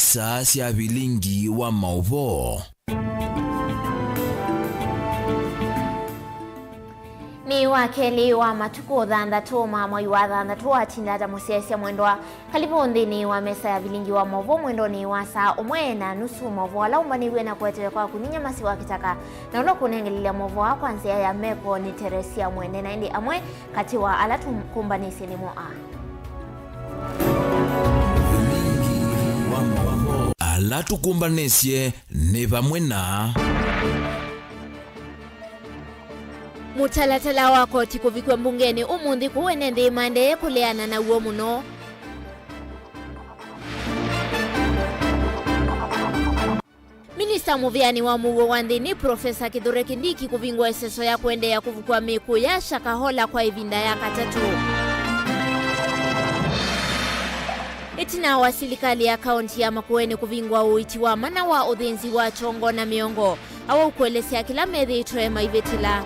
isa cia Vilingi wa Mauvoo. Ni wakeli wa matuko thandatu ma mwai wa thandatu atinda musesia mwendwa kalibu ndini wa mesa ya Vilingi wa Mauvoo mwendo ni wa saa umwe na nusu Mauvoo ala umbaniwe na kuetewe kwa kuninya masi wa kitaka na uno kunengelilia Mauvoo hapa nzia ya mepo ni Teresia mwende na indi amwe kati wa ala tukumbanisi ni moa Vilingi wa Mauvoo ala tukumbanisye ni pamwe na mutalatala wako tikuvikwe mbungeni umundi kuwenende mande kuleana na uo muno. Minista muviani wa Mauvoo wandini Profesa Kithure Kindiki kuvingwa eseso ya kuende ya kuvukwa miku ya shakahola kwa ivinda ya katatu. Itina wa silikali ya kaunti ya Makueni kuvingwa uiti wa mana wa udhinzi wa chongo na miongo awa ukuelesea kila medhi itoe maivetila.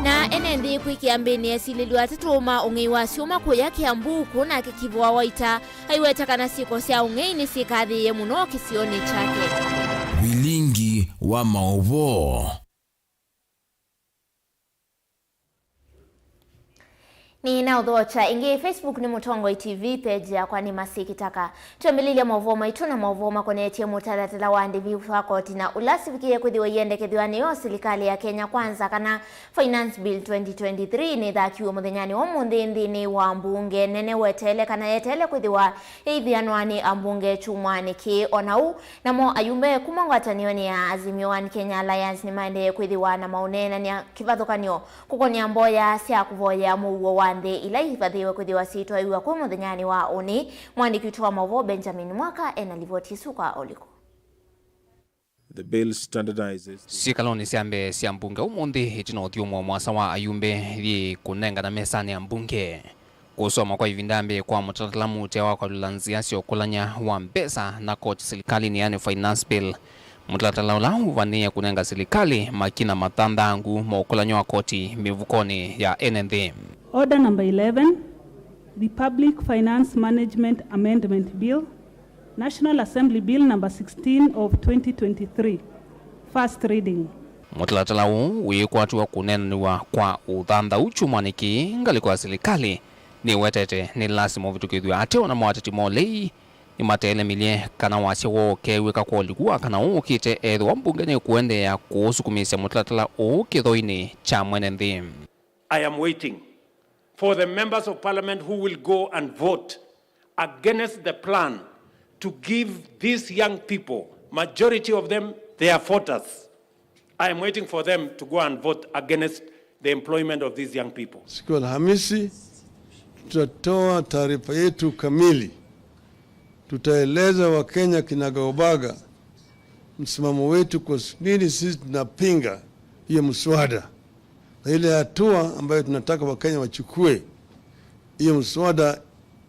Na enendi kuikiambini esililiwa tatuma ungiwa siuma kuya kiambu kuna kikivuwa waita haiweta kana siko sia ungeini sikadhi ye muno kisioni chake. Vilingi wa Mauvoo. Ni na udhocha ingi Facebook ni Mutongo TV page ya kwa ni masi kitaka tuambelilia Mauvoo maitu na Mauvoo makoneti ya mutalatala wa ndivi wako tina ulasifikie kuthiwa yende kithiwani yo silikali ya Kenya kwanza kana Finance Bill 2023 ni dhakiwa muthenyani wa mundindi ni wa mbunge nene wetele kana yetele kuthiwa hithianwani ambunge chumwani ki onau na mo ayumbe kumangwatanioni ya Azimio One Kenya Alliance ni maende kuthiwa na maunena ni kivathukanio kukonia mboya sia kuvoya Mauvoo wande ila hifadhiwe kuthiwa sitwa iwa kwa muthenyani wa uni mwandiki wa Mauvoo Benjamin Mwaka enalivoti suka oliko. The bill standardizes sikaloni siambe sia mbunge umundi itino thiumwa mwasa wa ayumbe thi kunenga na mesani ya mbunge kusoma kwa ivindambe kwa mutalatalamu tewa kwa lulanzia sio kulanya wa mbesa na koti serikali ni yani Finance Bill mutalatala uvania kunenga serikali makina matandangu maukulanyo wa koti mivukoni ya NND. Order number 11, the Public Finance Management Amendment Bill, National Assembly Bill number 16 of 2023, first reading. Mutalatala uikwatu wa kunenwa kwa udhanda uchumwaniki ngali kwa serikali ni wetete ni lasimo vitukidhwa ateo na mwatati molei ni matele milie kana wasi woke wika kwa likuwa kana ukite edwa mbunge ni kuende ya kusukumisia mutalatala ukidhoini cha mwenendhi. I am waiting for the members of parliament who will go and vote against the plan to give these young people, majority of them, they are voters. I am waiting for them to go and vote against the employment of these young people. Siku Alhamisi tutatoa taarifa yetu kamili. Tutaeleza Wakenya kinagaubaga msimamo wetu kwa nini sisi tunapinga hiyo mswada. Na ile hatua ambayo tunataka Wakenya wachukue hiyo mswada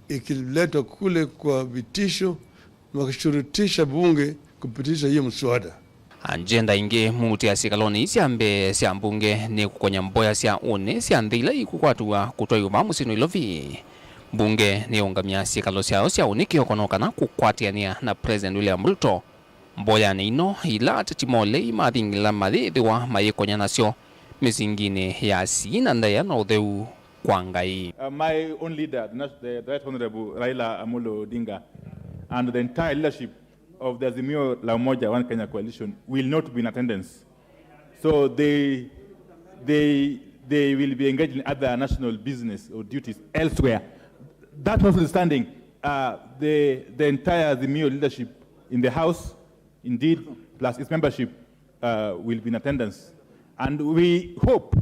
ikiletwa kule kwa vitisho na wakishurutisha bunge kupitisha hiyo mswada. Agenda inge muti ya sikaloni siambe sia mbunge ni kukonya mboya sia une sia ndila ikukwatua kutoi umamu sinu ilovi. Bunge ni ungamia sikalo sia uniki okonokana kukwatiania na President William Ruto. Mboya ni ino ila tatimole imadhingila madhidiwa mayikonya nasio misingine ya sina ndaya na udheu kwa ngai. My own leader, the Right Honorable Raila Amolo Odinga, and the entire leadership of the Azimio la Umoja One Kenya Coalition will not be in attendance. So they will be engaged in other national business or duties elsewhere. That notwithstanding, the entire Azimio leadership in the House, indeed, plus its membership, will be in attendance. And we hope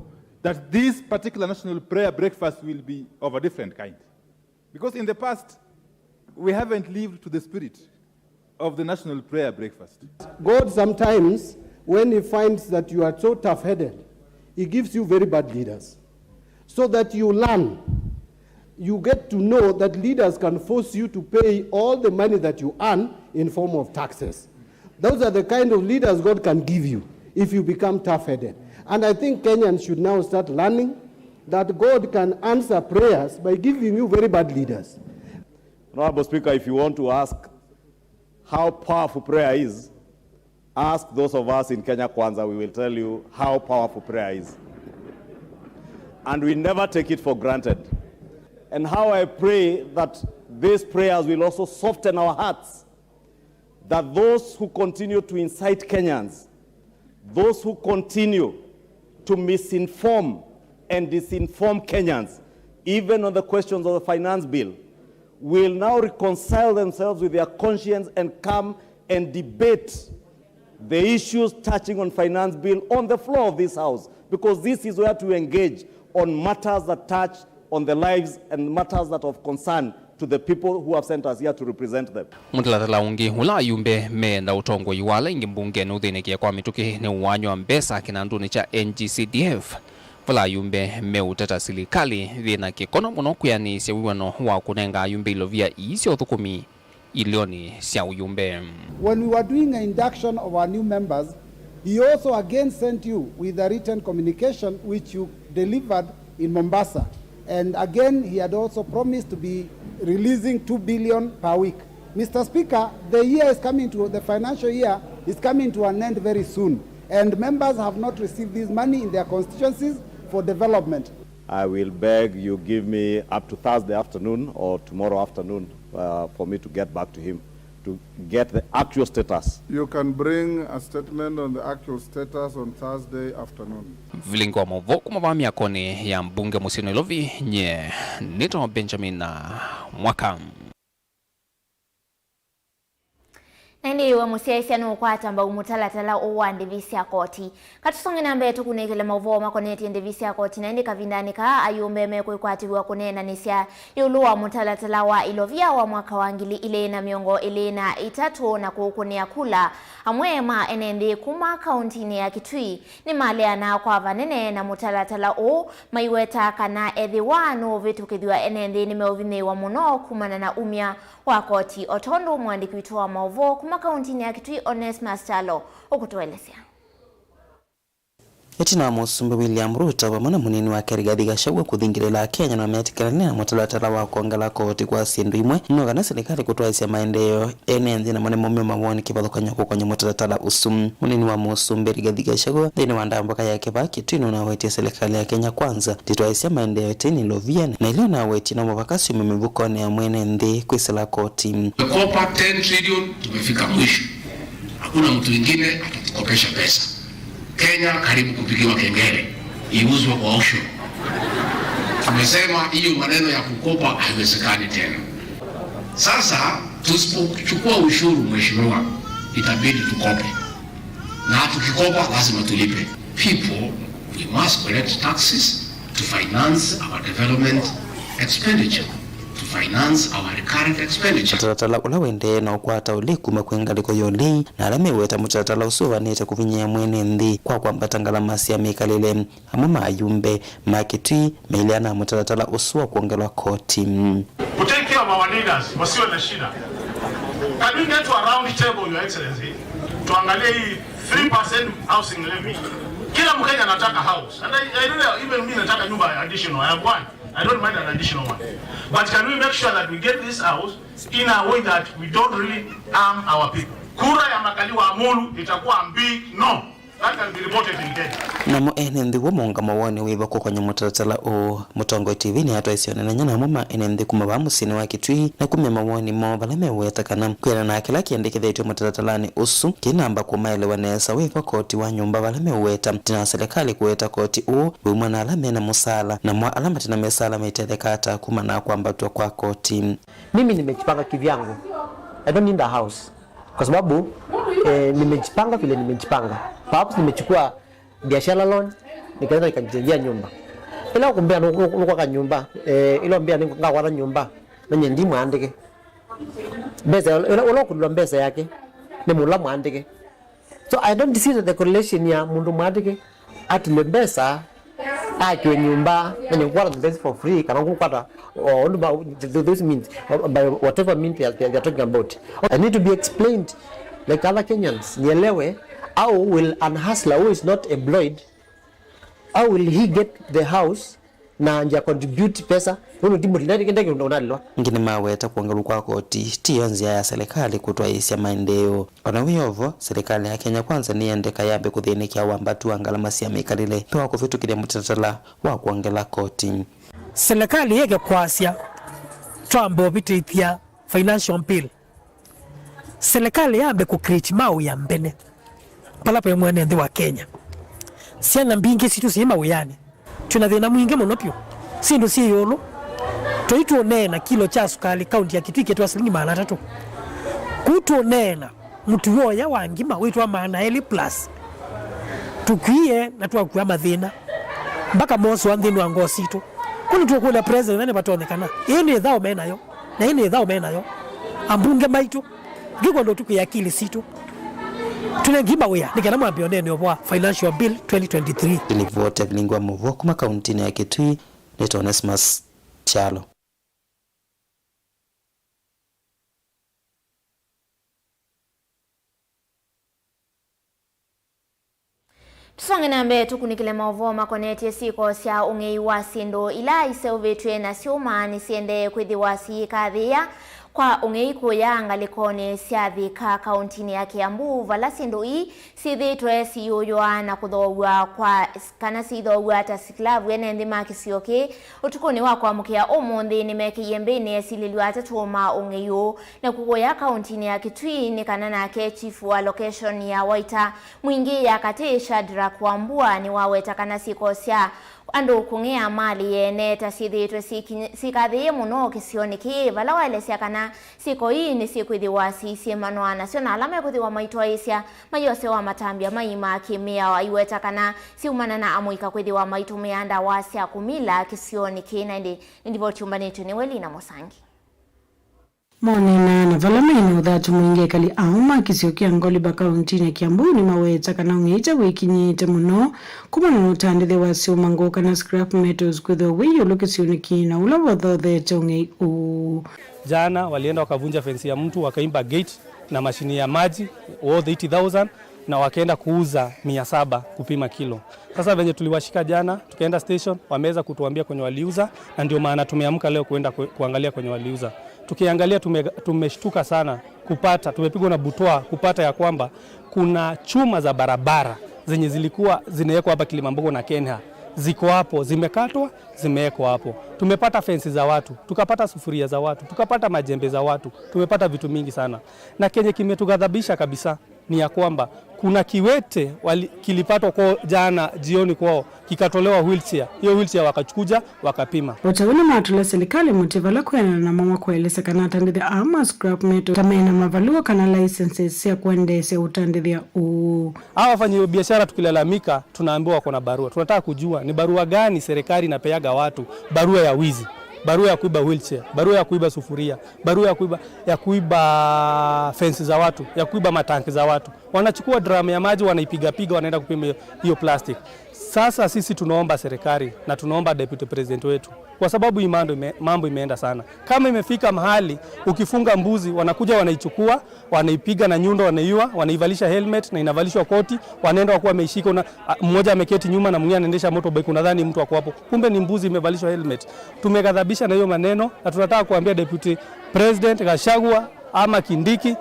that this particular national prayer breakfast will be of a different kind. Because in the past, we haven't lived to the spirit of the national prayer breakfast. God sometimes, when he finds that you are so tough-headed, he gives you very bad leaders. So that you learn, you get to know that leaders can force you to pay all the money that you earn in form of taxes. Those are the kind of leaders God can give you if you become tough-headed. And I think Kenyans should now start learning that God can answer prayers by giving you very bad leaders. Honorable Speaker, if you want to ask how powerful prayer is, ask those of us in Kenya Kwanza, we will tell you how powerful prayer is. And we never take it for granted. And how I pray that these prayers will also soften our hearts, that those who continue to incite Kenyans, those who continue to misinform and disinform Kenyans, even on the questions of the finance bill, will now reconcile themselves with their conscience and come and debate the issues touching on finance bill on the floor of this House, because this is where to engage on matters that touch on the lives and matters that of concern to the people who have sent us here to represent them. Mutalatala ungi hula yumbe me na utongo yuwala ingi mbunge nuthinikia kwa mituki ni uwanyo mbesa kinanduni cha NGCDF. Fula yumbe me utata silikali vina kikono muno kuyani siya wiwano wa kunenga yumbe ilovia isi othukumi ilioni siya uyumbe. When we were doing an induction of our new members, he also again sent you with a written communication which you delivered in Mombasa. And again, he had also promised to be releasing 2 billion per week. Mr. Speaker, the financial year is coming to an end very soon. And members have not received this money in their constituencies for development. I will beg you give me up to Thursday afternoon or tomorrow afternoon for me to get back to him to get the actual status. You can bring a statement on the actual status on Thursday afternoon. Vilingi wa Mauvoo kumavami akoni ya mbunge Musino Ilovi nye nito Benjamin Mwaka. Nandi wa musiaisia nukwata mba umutalatala owa ndivisi ya koti. Katusongi nambe tukunekele Mauvoo makoneti ndivisi ya koti na indi kavindani ka ayumbeme kuikwati wa kunena nisia yuluwa mutalatala wa Ilovia wa mwaka wangili ile na miongo ile na itatu na kukunea kula. Amwema enendi kuma kauntini ya Kitui ni maleana kwa vanene na mutalatala o maiweta kana edhiwano vitu kidhiwa enendi ni meovine wa muno kumana na umya wa koti. Otondo mwandiki witoa Mauvoo kuma kauntini ya Kitui Onesmus Chalo ukutuelezea. Etina musumbe William Ruto pamwe munini wa Rigathi Gachagua kuthingirira Kenya na metikirania mutalatala wa kuongela koti kwa sindu imwe no kana serikali kutwaisia maendeleo enenzi na mone mume mawoni kibathukanya kwenye mutalatala usum munini wa musumbe Rigathi Gachagua thini wa ndamboka yake ba Kitui na wetia serikali ya Kenya kwanza titwaisia maendeleo tini Ilovia na ile na wetia na mabakasi mmevuko ya mwene ndi kwisela koti. Kopa 10 trillion tumefika mwisho. Hakuna mtu mwingine atatukopesha pesa. Kenya karibu kupigiwa kengele iuzwe kwa auction. Tumesema hiyo maneno ya kukopa haiwezekani tena. Sasa tusipochukua ushuru mheshimiwa, itabidi tukope. Na tukikopa lazima tulipe. People, we must collect taxes to finance our development expenditure, to finance our recurrent expenditure. Mutalatala ula wende na ukwata uliku makwengaliko yoli na alame weta mutalatala usuwa nete kufinyia mwene ndi kwa mbatangala masi ya mikalile amama ayumbe makitui meiliana mutalatala usuwa kuongelwa koti. Take care of our leaders, wasiwe na shida. Can we get to a round table, Your Excellency, tuangalie hii 3% housing levy. Kila Mkenya anataka house. And I don't know, even me nataka nyumba additional. I have one. I don't mind an additional one. But can we make sure that we get this house in a way that we don't really harm our people? Kura ya makaliwa amulu itakuwa big no. That can be reported in Kenya. Namo enendi wo monga mawone wiba ko kwenye mutalatala o Mutongo TV ni hatu isione na nyana mama enendi kumaba musini wa Kitui na kumya mawoni mo balame weta kana kwena na kila kiandike eto mutalatalani usu kinamba kumaelewanesa wiba koti wa nyumba balame weta tina serikali kuweta koti o bumana alame na musala na mwa alama tina mesala meitethekata kumana kwambatwa kwa koti. Mimi nimejipanga kivyangu. I don't need a house. Kwa sababu nimejipanga vile nimejipanga. Perhaps nimechukua biashara loan nikaenda nikajengea nyumba. Ila kumbea nuko nyumba ilo mbea ngakwa nyumba na nyendi mwandike. Besa ilo kudula mbesa yake ni mula mwandike. So I don't see the correlation ya mundu mwandike ati mbesa akiwe nyumba na nyumba the best for free kana kupata those means by whatever means they are talking about. I need to be explained like other Kenyans. Nielewe how will an hustler who is not employed, how will he get the house na nja contribute pesa uno timu ndani kindake unalwa ngine maweta kuangalu kwa koti tiyo nzia ya serikali kutwaisya maendeleo ona wiyovo serikali ya Kenya Kwanza ni endeka yabe kuthinikia wambatu angalama cia mikalile twa kuvitukire mutatala wa kuangela koti serikali yeke kwasya twambo bitithia financial bill serikali yabe ku create mau ya mbene pala pe mwene ndi wa Kenya siana mbingi situ sima uyane tuna thina mwingi muno pyo sindu si yolo toitwo nena kilo cha sukali kaunti ya Kitui ketwa shilingi 300 kutwo nena mtu yoya wangima witwa maana eli plus tukie na twakuwa mathina mpaka moso anthini wa ngositu kuni tukula president nane batonekana ini thao menayo na ini thao menayo ambunge maitu giko ndo tuku ya akili situ tunengima wea nikana mwambio nene obwa financial bill 2023 ilivote Vilingi wa Mauvoo kuma kaunti ya Kitui neto Onesmus Chalo. Tusonge na mbele tukunikile Mauvoo makoneti siko sia ungei wasindo ila iseuvitwe na siuma nisiende kwithiwasi kathia kwa ungei kuyanga likone siathika kauntini ya Kiambu valasindo ii sithitwe siyuywa na kuthogwa kwa kana sithogwa ta siklavu ene ndima kisioke utukoni wa kwa mukia umundi nimekiye mbene sililwa tatuma ungeyo na kugoya kauntini ya Kitui ni kana nake chief wa location ya Waita mwingi ya katisha dra kuambua ni waweta kana sikosia ando kungea mali yene tasithitwe sikathiye muno kisioni ki vala waelesya kana siko hii ni siku ithiwasi siemano national ama kuthiwa maitwa isya mayose wa matambia maima kimia wa iweta kana siumana na amuika kuthiwa maitu meanda wasya kumila kisioni ki na ndivyo chumbanetu ni Welina Musangi Monena na valamini udhatu mwingi kali auma kisiokia ngoli baka untini ya Kiambu ni maweta kana ungeita wikinyite muno kuma nutandithe wasi umangoka na scrap metals kutho wiyo lukisiuniki na ula wadhothe chonge Jana walienda wakavunja fensi ya mtu wakaimba gate na mashini ya maji worth 80,000 na wakaenda kuuza 700 kupima kilo. Sasa venye tuliwashika jana tukaenda station wameweza kutuambia kwenye waliuza na ndio maana tumeamka leo kuenda kuangalia kwenye waliuza. Tukiangalia tumeshtuka sana kupata tumepigwa na butwa kupata ya kwamba kuna chuma za barabara zenye zilikuwa zinawekwa hapa Kilimambogo na Kenya ziko hapo zimekatwa zimewekwa hapo. Tumepata fensi za watu, tukapata sufuria za watu, tukapata majembe za watu, tumepata vitu mingi sana. Na kenye kimetughadhabisha kabisa ni ya kwamba kuna kiwete kilipatwa kwa jana jioni kwao kikatolewa wheelchair. Hiyo wheelchair wakachukuja wakapima. Watawala matula serikali mutivala kwena na mama kueleza kana tandithia ama scrap metal tamena mavalua kana licenses ya kuendesha utandithia hawa wafanyi biashara tukilalamika tunaambiwa wako na barua. Tunataka kujua ni barua gani serikali inapeaga watu, barua ya wizi, barua ya kuiba wheelchair, barua ya kuiba sufuria, barua ya kuiba fence za watu, ya kuiba matanki za watu. Wanachukua drum ya maji wanaipiga wanaenda kupima hiyo plastic. Sasa sisi tunaomba serikali na tunaomba deputy president wetu kwa sababu mambo imeenda sana. Kama imefika mahali ukifunga mbuzi wanakuja wanaichukua, wanaipiga na nyundo wanaiua, wanaivalisha helmet na inavalishwa koti, wanaenda wakuwa wameishika mmoja ameketi nyuma na mwingine anaendesha motorbike unadhani mtu wako hapo. Kumbe ni mbuzi imevalishwa helmet. Tumeghadhabisha na hiyo maneno na tunataka kuambia deputy president Gachagua ama Kindiki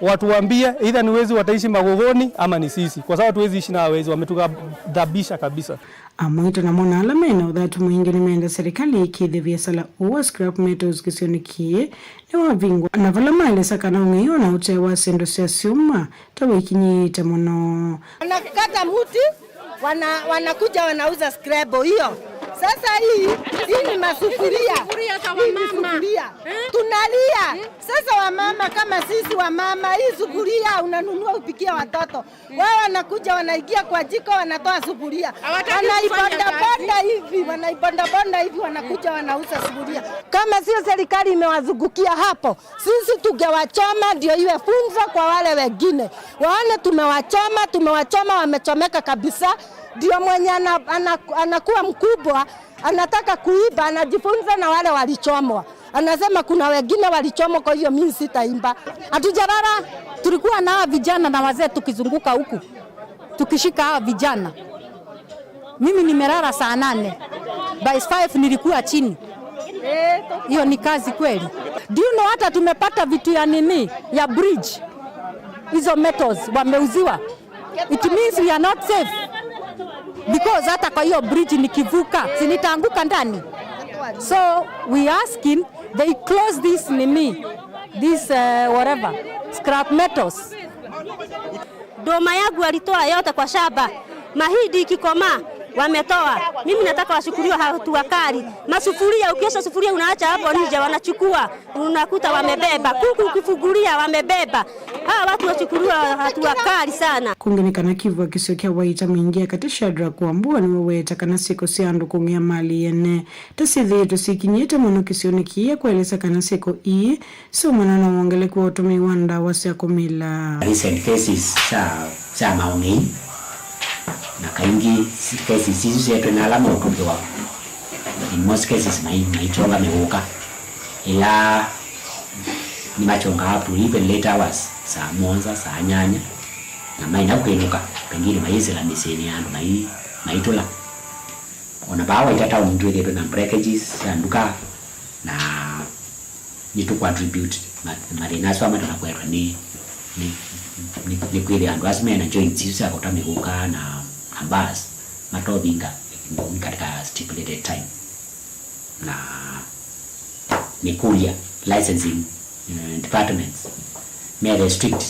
watu waambie either ni wezi wataishi Magogoni ama ni sisi kwa sababu tuwezi ishi na wezi wametughadhabisha kabisa. Amwito na mona alamena udhatu mwingi nimeenda serikali ikithivia sala uwa scrap metals kisionikie ni wavingwa na vala maile sakana ungeyo na utewa sendo sia siuma tawa ikinyite muno wanakata muti wanakuja wanauza scrap hiyo. Sasa hii ni masufuria. Tunalia. Sasa wamama kama sisi wamama hii sufuria unanunua upikia watoto. Wao wanakuja wanaingia kwa jiko wanatoa sufuria. Wanaibonda hivi wanakuja wanauza sufuria. Kama sio serikali imewazungukia hapo, sisi tungewachoma ndio iwe funzo kwa wale wengine. Waone tumewachoma wamechomeka kabisa. Ndio mwenye anakuwa mkubwa, anataka kuiba, anajifunza na wale walichomwa. Anasema kuna wengine walichomwa kwa hiyo mimi sitaimba. Hatujalala, tulikuwa na vijana na wazee tukizunguka huku. Tukishika hawa vijana. Mimi nimelala saa 8. by 5 nilikuwa chini. Hiyo ni kazi kweli. Do you know hata tumepata vitu ya nini ya bridge, hizo metals wameuziwa. It means we are not safe because hata kwa hiyo bridge nikivuka sinitaanguka ndani. So we asking they close this nini, this whatever scrap metals. Doma yangu walitoa yote kwa shamba, mahindi ikikoma wametoa. Mimi nataka washukuriwe hatua kali. Masufuria, ukiosha sufuria unaacha hapo nje wanachukua, unakuta wamebeba. Kuku ukifungulia wamebeba. Hawa watu wachukuriwe hatua kali sana. Kungenikana Kivu akisokea waita mwingia kati Shadra kuambua ni waweta kana siko siandu kungea mali yene. Tasithi tusikinyete mwono kisionikia kueleza kana siko ii. So manana mwangele kwa otumi wanda wasia kumila. Recent cases sa mauni. Na kaingi cases hizi yetu na alama utukiwa. In most cases maichonga mehuka. Ila ni machonga hapo even late hours saa monza saa nyanya na maina kwenuka pengine maizela miseni yandu maitola ona bawa itata umndweke na breakages anduka na nitu contribute marina swa mata na kwetwa ni kweli andu asme na joint sisa kutamikuka na bus matobinga katika stipulated time na nikulia licensing departments may restrict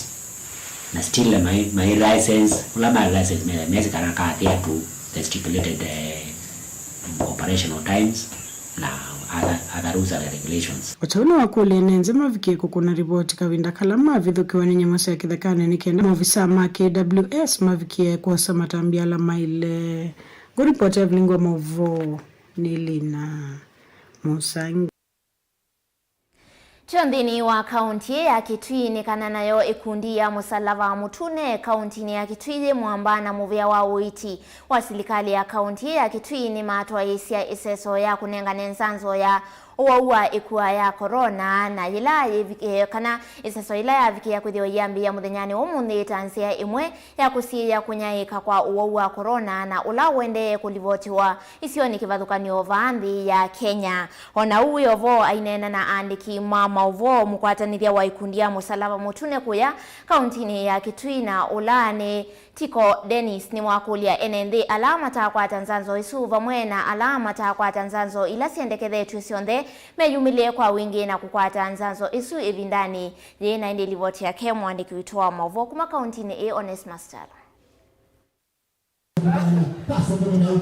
na still my license ulama license may karaka there to the stipulated operational times na other rules and regulations. Watauna wakule nenzema vikieko kuna ripoti kawinda kalama vithukiwa ni nyamasa ya kithakane ni kenda mavisa ma KWS mavikie kwa samatambia la maile. Go report ya Vilingi wa Mauvoo Nilina Musangi. Chondini wa kaunti ya Kitui ni kananayo ikundi ya Musalava Mutune kaunti ya Kitui mwambana muvia wa uiti wa serikali ya kaunti ya Kitui ni matwa isia iseso ya kunenga nenzanzo ya uwa ikuwa ya corona na ila kana iseso ila ya viki ya kuthio yambi ya muthenyani umundi tansia imwe ya kusiya kunyaika kwa uwa corona na ula wende kulivotiwa isio ni kivathukanio vaandhi ya Kenya. Ona uyo vo ainena na andiki Mauvoo mukwatanithia wa ikundi ya Musalava Mutune kuya kaunti ya Kitui na ulane Tiko Dennis ni mwakulia NND alama takwa Tanzanzo isu vamwena alama takwa Tanzanzo ila siendekethe tusionde meyumilie kwa wingi na kukwa Tanzanzo isu evindani yena indi livoti ya kemu andiki witoa Mauvoo kuma kaunti ni Honest Master.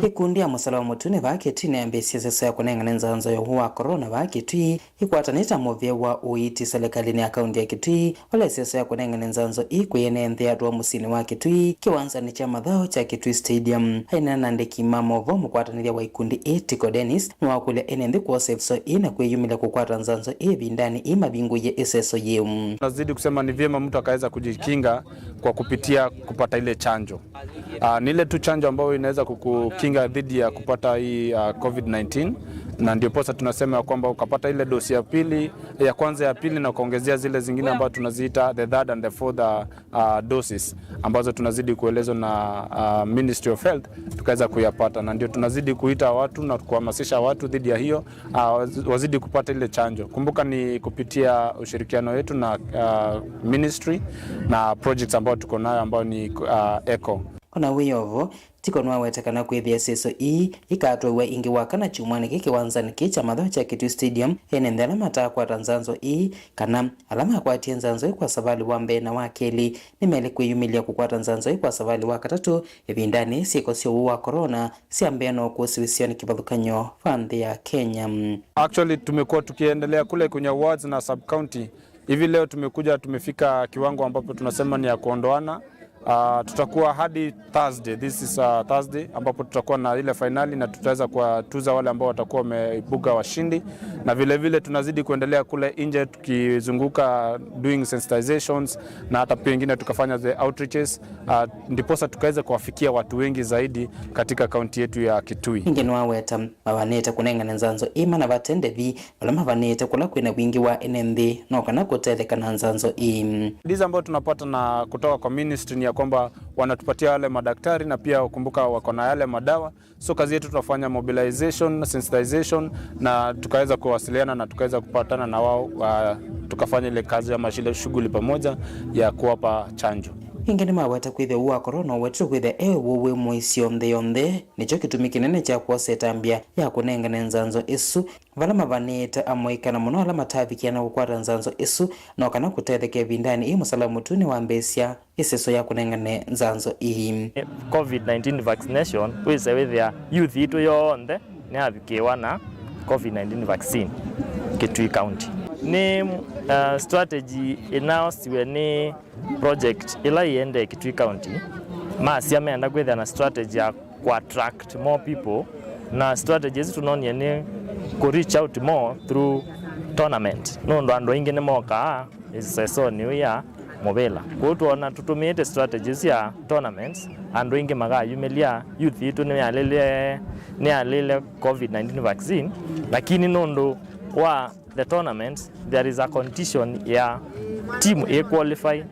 Ikundi ya Musalava Mutune vaketi ni ambesi sasa ya kunenga nenzanzo ya huwa corona vaketi ikwatanita movia wa uiti serikali ni akaunti ya Kitui wala sasa ya kunenga nenzanzo ikuyene nthea tuwa musini wa Kitui kiwanza ni cha madhao cha Kitui Stadium haina nandeki Mauvoo mukwatanithia wa ikundi Tiko Dennis mwakulia enende kwa sefso ina kuyumila kukwata nzanzo vindani ima bingu ye eseso yeum. Nazidi kusema ni vyema mtu akaweza kujikinga kwa kupitia kupata ile chanjo. Ni ile tu chanjo ambayo inaweza kukukinga dhidi ya kupata hii COVID-19 na ndio posa tunasema kwamba ukapata ile dosi ya pili ya kwanza ya pili na kuongezea zile zingine ambazo tunaziita the third and the fourth doses ambazo tunazidi kuelezwa na Ministry of Health tukaweza kuyapata na ndio tunazidi kuita watu na kuhamasisha watu dhidi ya hiyo wazidi kupata ile chanjo. Kumbuka ni kupitia ushirikiano wetu na ministry na projects ambayo tuko nayo ambayo ni ECO. Ona wiyovo tiko nwa wetakana kwithia seso ikatwa ingi wakana chumwani kikiwanza ni kicha madho cha Kitui Stadium enende alama takwa Tanzanzo kana alama kwa Tanzanzo kwa savali wa mbena wa keli nimele kuyumilia kwa Tanzanzo kwa savali wa katatu evindani siko sio uwa corona si ambeno kusiwisioni kibathukanyo fandhi ya Kenya. Actually tumekuwa tukiendelea kule kwenye wards na sub county. Hivi leo tumefika kiwango ambapo tunasema ni ya kuondoana. Tutakuwa hadi Thursday, this is Thursday ambapo tutakuwa na ile finali na tutaweza kuwatuza wale ambao watakuwa wameibuka washindi na vile vile tunazidi kuendelea kule nje tukizunguka doing sensitizations na hata pia wengine tukafanya the outreaches ndiposa tukaweza kuwafikia watu wengi zaidi katika kaunti yetu ya Kitui. Ingenwa weta mavaneta kunenga nzanzo ima na vatende vi wala mavaneta kula kwina wingi wa NND no kana kuteleka na nzanzo Ndizo ambayo tunapata na kutoka kwa ministry ni ya kwamba wanatupatia wale madaktari na pia kumbuka wako na yale madawa. So kazi yetu tunafanya mobilization, sensitization na tukaweza kuwasiliana na tukaweza kupatana na wao tukafanya ile kazi ama shile shughuli pamoja ya kuwapa chanjo. Ingeni maweta kwithe wa corona wetu kwithe wowe moisi yonde nicho kitumi kinene cha kuosetambia ya kunengane nzanzo isu vala mavanita amoikana muno ala matavikiana gukwata nzanzo isu no kana kutetheke vindani i musalamu tuni wa mbesia iseso ya kunengane nzanzo ii. COVID-19 vaccination wise with ya youth itu yonde ni avikiwa na COVID-19 vaccine Kitui County. Ni strategy inaosiwe ni project ila iende Kitui County. Maasi ameenda kwetha na strategy ya attract more people na strategies tunonie ni ku reach out more through tournament. Nondo ando ingine moka iseso ni ya mobela. Kwa tuona tutumite strategies ya tournaments ando inge maga yumelia youth itu ni alele COVID-19 vaccine lakini nondo wa the tournaments there is a condition ya team qualify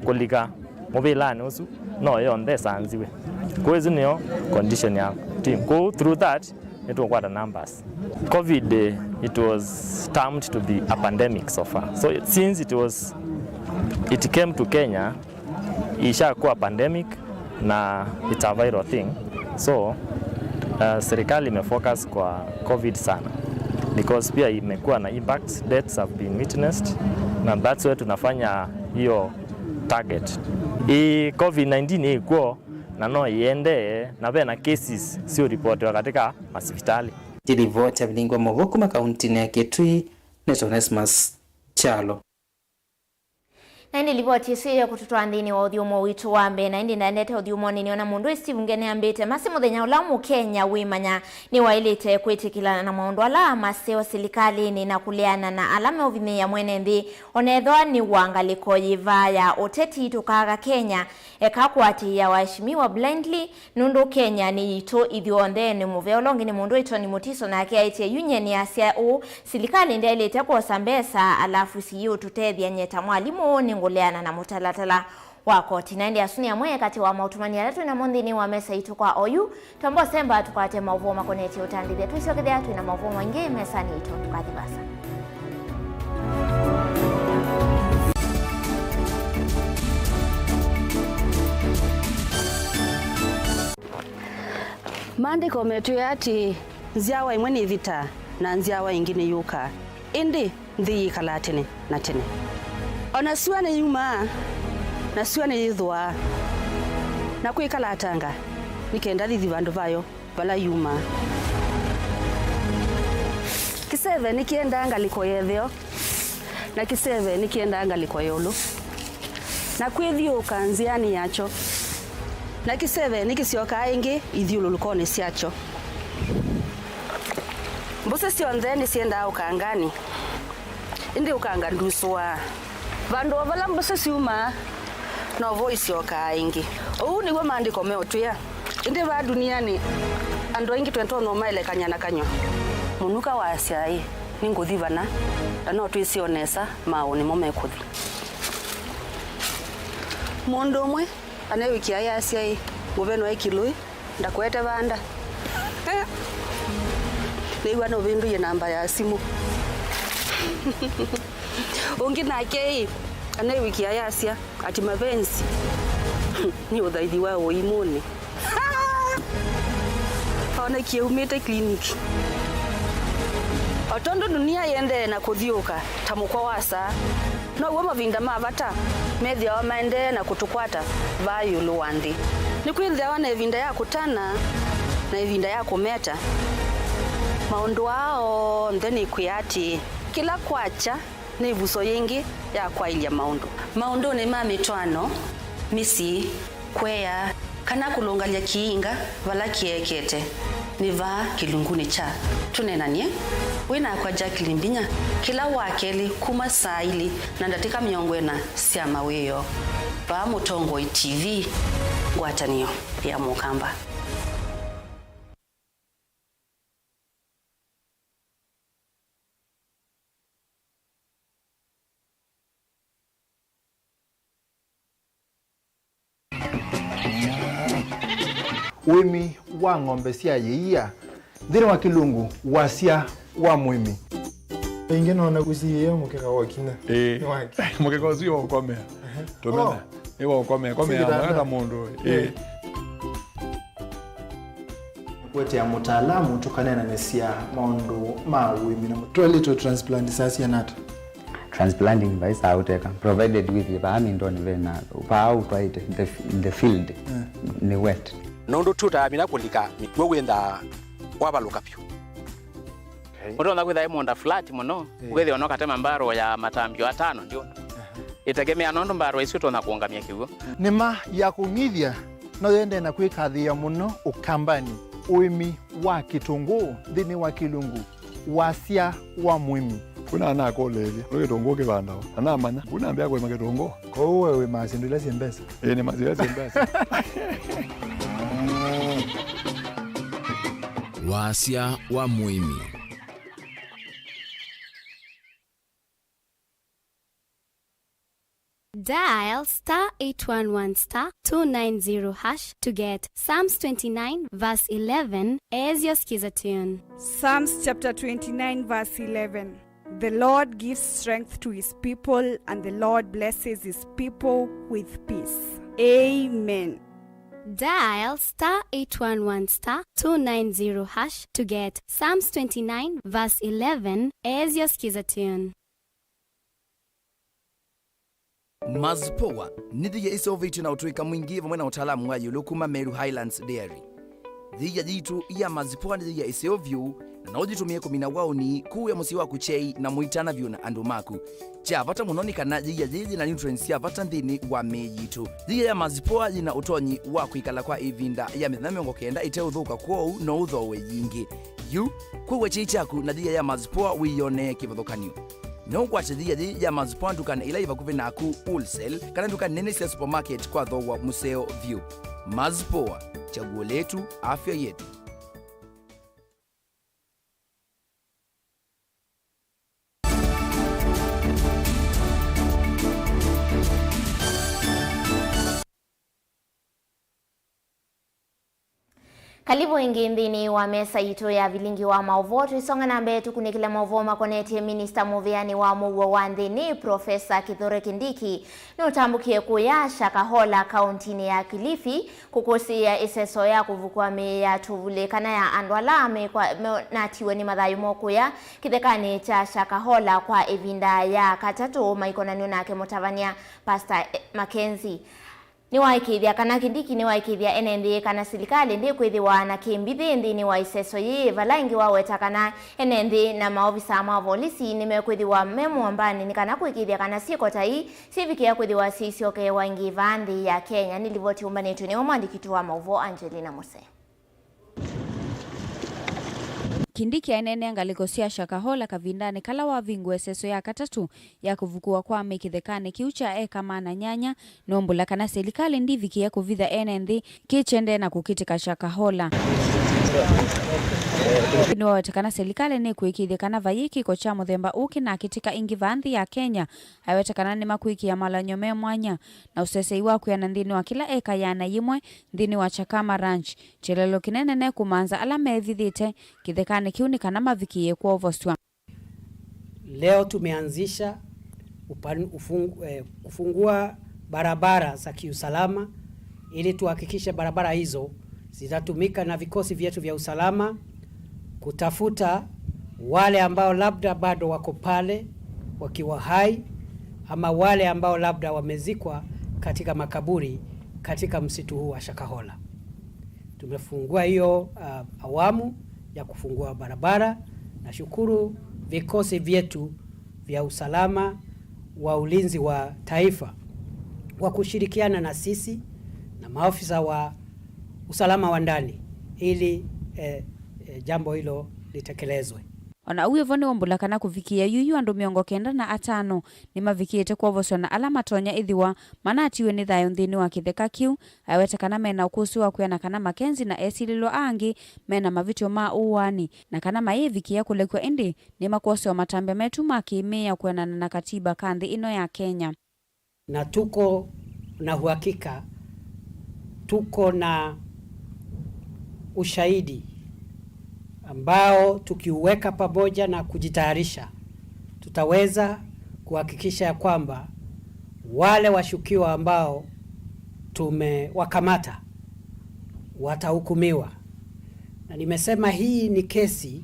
kulika mobile nusu no yonde sanziwe kwa hizo niyo condition ya team go through that it will quite numbers. COVID it was termed to be a pandemic so far, so since it came to Kenya ishakuwa pandemic na it's a viral thing, so serikali imefocus kwa COVID sana because pia imekuwa na impact, deaths have been witnessed na that's why tunafanya hiyo target. COVID-19 iko na no iende na pia na cases sio reported katika hospitali. Tilivota Vilingi Mauvoo kuma kaunti ya Kitui Onesmus Chalo. Na nilivoti siyo kututwa ndini wa udhiumo witu wambe na indi ndandete udhiumo niniona mundu Steve Ngene ambete masimu dhenya ulamu Kenya wimanya ni wailite kwitikila na maundu ala maseo silikali ni nakuleana na alame uvime ya mwene ndi onedhoa ni wangaliko yivaya oteti tukaga Kenya kakwati ya waishimiwa blindly nundu Kenya ni ito idhionde ni muveolongi ni mundu ito ni mutiso na kia ite union ya siya silikali ndi ilite kwa sambesa alafu siyu tutedhi ya nyeta mwalimu ni nguleana na mutalatala wako tinaendi asuni ya mwe kati wa mautumani ya letu na mondini wa mesa itu kwa oyu tambo semba tukwate Mauvoo makoneti utandidhe tuisio kidhea tuina Mauvoo mwingi mesa ni itu tukadhibasa. Maandiko metu ati nziawa imwe ni vita na nziawa ingine yuka indi nthi yikala tene na tene ona siwa ni yuma na siwa ni yithwa na kwikala atanga nikenda thithi vandu vayo vala yuma kiseve nikienda ngaliko yetheo na kiseve nikienda ngaliko yolo na kwithiuka nziani yacho na kiseve nikisioka ingi ithiululukone siacho mbuse sionthe ni sienda ukangani indi ukanga nduswa vandu vala mbuse siuma no voice yoka ingi uu niguo maandiko meotwia indi va duniani andu ingi twento no maile kanyana kanyo munuka wa asiai ni nguthi vana na no twisionesa mauni mo mekuthi mundu umwe anawikia ya asiai muveno ekilui ndakwete vanda niwa no vindu ye namba ya simu ungi nake anawikia ya asia ati mapenzi ni uthaithi wa uimuni ona kiumite kliniki otondo dunia yende na kuthiuka tamukwa wasa no uwe mavinda mavata methia wa maende na kutukwata vayulu wanthi ni kwithia wana evinda ya kutana na evinda ya kumeta maundu ao ntheni kwiati kila kwacha ni vuso yingi ya kwailia maundu ni mamitwano misi kwea kana kulungalia kiinga vala kiekete ni va kilunguni cha tunenanie wina kwa Jacqueline Mbinya kila wakeli kuma saili na ndatika miongwena sia maweyo va Mutongo TV ngwatanio ya Mukamba. uimi wa ng'ombe cia yiia thini wa kilungu wasia wa muimi ingi nona guciye mukeka wakina mukeka ucio ukomea tumena ewa ukomea mwana mundu kwete ya mutaalamu tukanena nesia maundu ma uimi na toilet transplant sasa nata transplanting by sauteka provided with the amindoni vena upau twaite the field ni wet nondo tuta mina kulika mitwe wenda wabaluka pyo Mutonda kwitha imonda flat muno ugethi onoka tema mbaro ya matambio atano ndio itegemea nondo mbaro icio tona kuongamia kiugo nima ya kungithia no yende na kwikathia muno ukambani uimi wa kitungu thini wa kilungu wasia wa muimi kuna ana kolelia lo kitungu kibanda ana manya kuna ambia kwa kitungu ko wewe masindile simbesa ni mazile simbesa wasia wa muimi Dial *811*290# to get Psalms 29 verse 11 as your skiza tune. Psalms chapter 29 verse 11. The Lord gives strength to his people, and the Lord blesses his people with peace. Amen. Dial *811*290# to get Psalms 29 verse 11 as your skiza tune. Mazpoa nithiya isoviti na utuika mwingi vamwe na utaalamu wa yulukuma Meru Highlands Dairy. Thiya jitu ya mazpoa nithiya isovyu na nojitumie kumina wauni kuu ya musi wa kuchei na muitana vyu na andu maku. Cha vata munoni kana thiya jiji na nutrients ya vata nthini wa mejitu. Thiya ya mazpoa yina utonyi wa kuikala kwa ivinda ya mithenya miongo kenda ite uthuka kwou no uthowe yingi. Yu kuwe chichaku na thiya ya mazpoa wiyone kivuthukanio. No kwachithia thi ya mazpoa ndukana ila ivakuvi naku wholesale kana ndukana nene cia supermarket kwa thowa museo view. Mazpoa, chaguo letu, afya yetu. Karibu ingi nthini wa mesa yitu ya Vilingi wa Mauvoo tuisonga na mbele tukunikila Mauvoo makoneti Minister Muviani wa Mauvoo wa nthini Profesa Kithure Kindiki ni utambukie kuya Shakahola kauntini ya Kilifi kukusia iseso ya kuvukua ya tuvule kana ya andwala natiwe ni mathayu mokuya kithekani cha Shakahola kwa ivinda ya katatu maikonanio nake Mutavania Pastor Mackenzie. Ni waikithia kana Kindiki ni waikithia NND kana serikali ndi kwithiwa na kimbithi nthini wa iseso yi valaingi waweta kana NND na maofisa ma polisi ni mekwithiwa memu ambani ni kana kwikithia kana sikota hii sivikia kwithiwa sisioke waingi vanthi ya Kenya. Nilivoti umbanetu ni mwandikitu wa Mauvoo Angelina Muse. Kindiki ainene ngaliko cia Shakahola kavindani kala wa vingu eseso ya katatu ya kuvukua kwa mikithekane kiucha eka mana nyanya nombula kana serikali ndivikia kuvitha NND kichende na kukitika Shakahola. Ni wawetekana serikali ni kuikithekana vayiki kocha muthemba uki na kitika ingi vanthi ya Kenya awetekana ni makuiki ya malanyome mwanya na usesei waku ya nthini wa kila eka yana yimwe nthini wa Chakama Ranch chelelo kinene ne kumanza ala mevithite kithekane kiuni kana mavikie kwa ovoswa. Leo tumeanzisha kufungua barabara za kiusalama ili tuhakikishe barabara hizo zitatumika na vikosi vyetu vya usalama kutafuta wale ambao labda bado wako pale wakiwa hai ama wale ambao labda wamezikwa katika makaburi katika msitu huu wa Shakahola. Tumefungua hiyo awamu ya kufungua barabara. Nashukuru vikosi vyetu vya usalama wa ulinzi wa taifa kwa kushirikiana na sisi na maafisa wa usalama wa ndani ili jambo hilo litekelezwe. Ona uye vone wombula kana kuvikia yuyu andu miongo kenda na atano ni mavikiete kwa voswa na alama tonya ithiwa manatiwe ni thayo nthini wa kitheka kiu awete kana mena ukusi wa kuyana kana Mackenzie na esililo angi mena mavitio ma uwani na kana maevikia kulekwa indi ni makosi wa matambe metu makimea kuenana na katiba kanthi ino ya Kenya. Na tuko na uhakika tuko na ushahidi ambao tukiuweka pamoja na kujitayarisha, tutaweza kuhakikisha ya kwamba wale washukiwa ambao tumewakamata watahukumiwa. Na nimesema hii ni kesi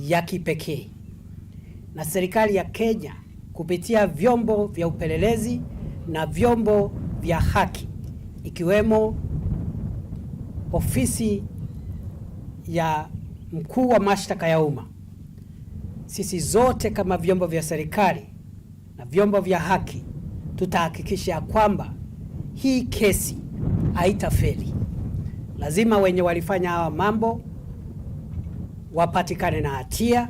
ya kipekee, na serikali ya Kenya kupitia vyombo vya upelelezi na vyombo vya haki ikiwemo ofisi ya mkuu wa mashtaka ya umma, sisi zote kama vyombo vya serikali na vyombo vya haki tutahakikisha kwamba hii kesi haitafeli. Lazima wenye walifanya hawa mambo wapatikane na hatia,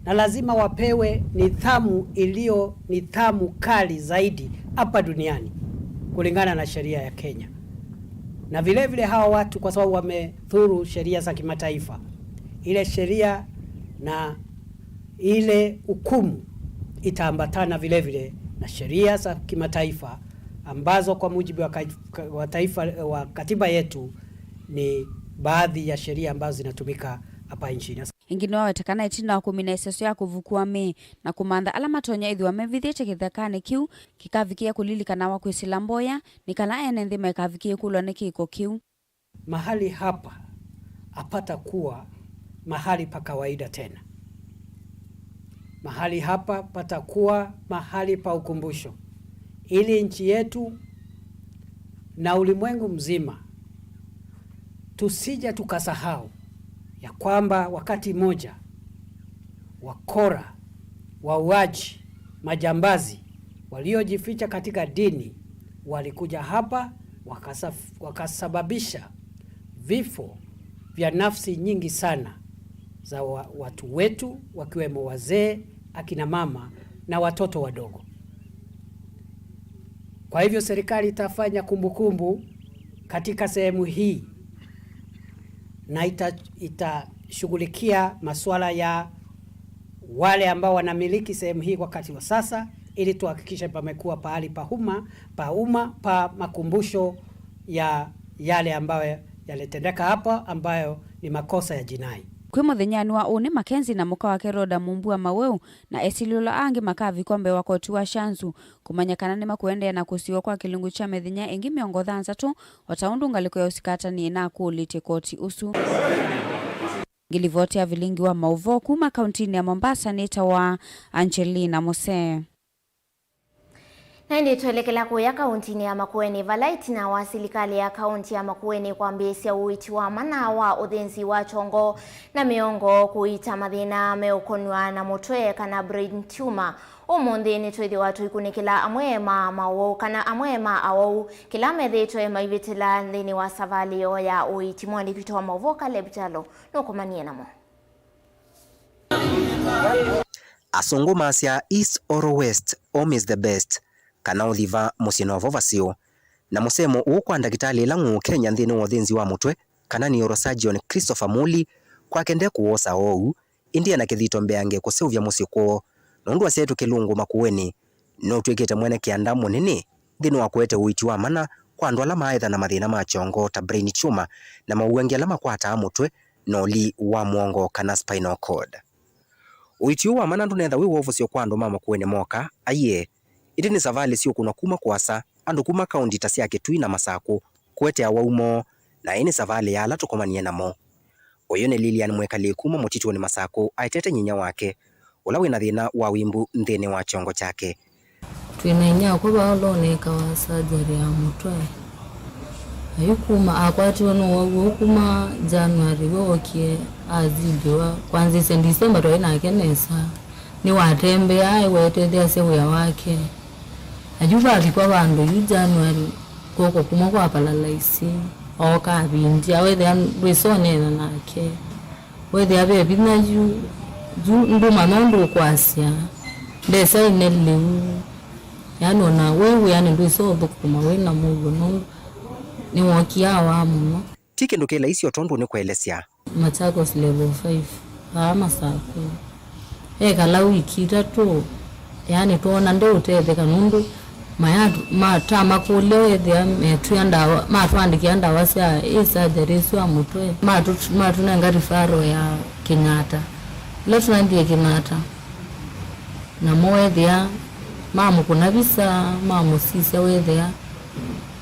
na lazima wapewe nidhamu kali zaidi hapa duniani kulingana na sheria ya Kenya. Na vile vile hawa watu kwa sababu wamedhuru sheria za kimataifa, ile sheria na ile hukumu itaambatana vile vile na sheria za kimataifa ambazo kwa mujibu wa katiba yetu ni baadhi ya sheria ambazo zinatumika hapa nchini. Ingine wawetekana itina wa kumina iseso ya kuvukua me na kumanda alama tonya idhi wa mevithete kithekane kiu kikavikia kulilikana wa kwisila mboya ni kana ene nthima ikavikia kulwa ni kiko kiu. Mahali hapa apata kuwa mahali pa kawaida tena. Mahali hapa pata kuwa mahali pa ukumbusho, ili nchi yetu na ulimwengu mzima tusija tukasahau ya kwamba wakati moja wakora, wauaji, majambazi waliojificha katika dini walikuja hapa wakasababisha vifo vya nafsi nyingi sana za watu wetu, wakiwemo wazee, akina mama na watoto wadogo. Kwa hivyo serikali itafanya kumbukumbu katika sehemu hii na itashughulikia masuala ya wale ambao wanamiliki sehemu hii wakati wa sasa, ili tuhakikishe pamekuwa pahali pa makumbusho ya yale ambayo yalitendeka hapa ambayo ni makosa ya jinai. Kwi muthenyani wa une Makenzi na muka wake Roda Mumbua Mauvoo na esilula angi makavi kombe wa koti wa Shanzu kumanyakana ni makuendea na kusiwa kwa kilungu cha methenya ingi miongo thanza tu wataundu ngaliko ya usikatani na kuulite koti usu. Ngilivoti ya Vilingi wa Mauvoo kuma kauntini ya Mombasa nita wa Angelina Mose. Na ndi tuelekela kuya kauntini ya Makueni valaiti na wa serikali ya kaunti ya Makueni kwa mbesi ya uiti wa mana wa uthenzi wa chongo na miongo kuita mathina meukonwa na mutwe kana brain tumor. Umundi ni twethi watu ikunikila amwe Mauvoo kana amwe awau kila methitwe maivitila nthini wa savalio ya uiti mwandikito wa Mauvoo Kalebjalo nukumanie namo. Asongo masya East or West, home is the best. Kana uthiva musino vovasio na musemo ukwa ndagitali langu Kenya nthini wa uthenzi wa mutwe kana neurosurgeon Christopher Muli kwa kende kuosa ou india na kithito mbeange kuseuvya musiko nondu asetu kilungu Makueni no twikite mwene kianda munene nthini wa kwete uiti wa mana kwa andu ala maitha na mathina ma chongo ta brain tumor na mauangi ala makwata mutwe no li wa mwongo kana spinal cord. Uiti wa mana ndunetha wi wovosio kwa andu ma Makueni moka aye iti ni savali sio kuna kuma kwasa andu kuma kaunti ta cia Kitui na Masako kwete awaumo na ini savali ya ala tukomanie namo. Uyu ni Lilian Mwekali kuma mutitu ni Masako aitete nyinya wake ula wina thina wa wimbu nthini wa chongo chake. Twina nya ko ba oloneka wa surgery ya mutwe ayukuma akwatiwe no kuma January wokie azidiwa kwanza December to ina kenesa ni watembe ai wetete sewe ya wake ajuba alikuwa bandu yu January koko kuma kwa palalaisi oka bindi awethe resone na nake wethe abe bina ju ndo manondo kwasya ndesa inelewu yani na wewe yani ndo so bukuma we na mugo no ni wokia wa muno tike ndokela isi otondo ni kuelesya Machakos level 5 Masako kala wiki tatu yani tuona ndo utete kanundu matama kulewe thia metuandawa matwandikiandawa cia surgery cia mutwe matunenga rifaro ya Kenyatta ile tunaendie Kenyatta na mwethia mamu kuna visa mamu sisa wethia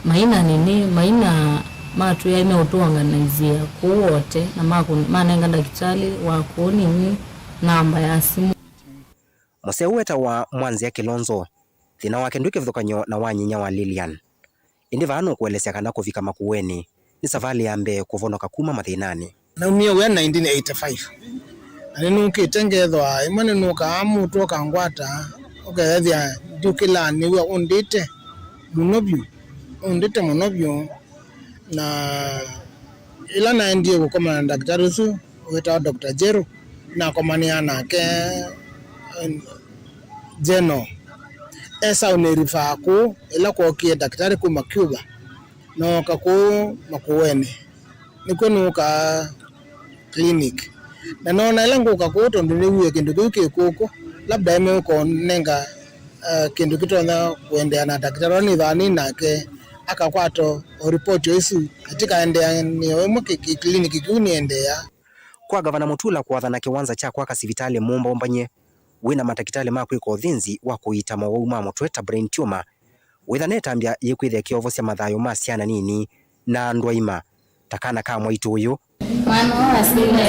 maina matu ya imeutuanganizia kuwote na manenga dakitali wa kuonini namba ya simu Museueta wa Mwanzia Kilonzo thina wake nduke vithukanyo na wanyinya wa Lilian indi vanu kuelesea kana kuvika makuweni ni safari yambe kuvonoka kuma mathinani na umia we 1985 ninu kitengethwa imane nuka amutu kangwata ukethia dukila niwe undite munobyo na ila naendie gukoma na daktari usu wita Dr. Jero na komania nake Jeno esa unerifa ku ila kwa daktari kuma Cuba no kaku makuweni niko nuka clinic na nona ila nguka ku tondo niwe kindu kikuko labda ime uko nenga kindu kitona kuendea na daktari ni dhani nake akakwato report isu katika endea ni wemo clinic kuniendea kwa gavana Mutula kuathana kiwanza cha kwa kasivitali mumba ombanye wina matakitali makwi ko thinzi wa kuita Mauvoo ma mutweta brain tumor withaneta ambia yikwithia kiovo cia mathayo ma ciana nini na ndwaima takana ka mwaitu uyu mwana wa asili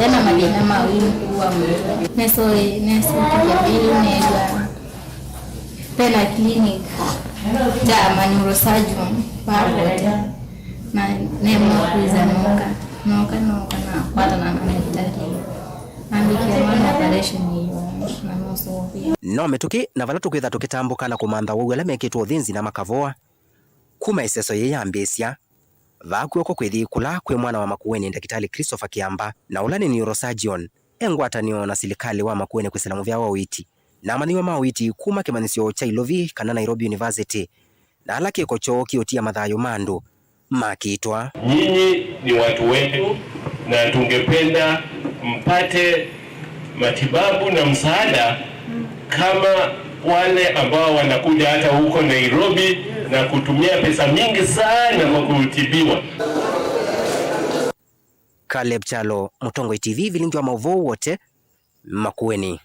yana madina mawili kuwa mtu neso ya bili unega tena clinic ja neurosurgeon pamoja na nemo kuiza noka na pata na daktari ambikiwa operation hiyo na mosovia no metuki na vala tukwitha tukitambuka na kumantha wau ala mekitwo thinzi na makavoa kuma iseso yeyambisia vaku oko kwithikula kwi mwana wa makueni daktari Christopher Kiamba na ula ni neurosurgeon engwatanio na silikali wa makueni kwisila muvya wa witi na manyiwa ma witi kuma kimanisio cha Ilovi kana Nairobi University na ala kiko cho kiotia mathayo mandu makitwa nyinyi ni watu wetu na tungependa mpate matibabu na msaada kama wale ambao wanakuja hata huko Nairobi na kutumia pesa mingi sana kwa kutibiwa. Caleb Chalo, Mutongo TV, Vilingi wa Mauvoo wote makueni.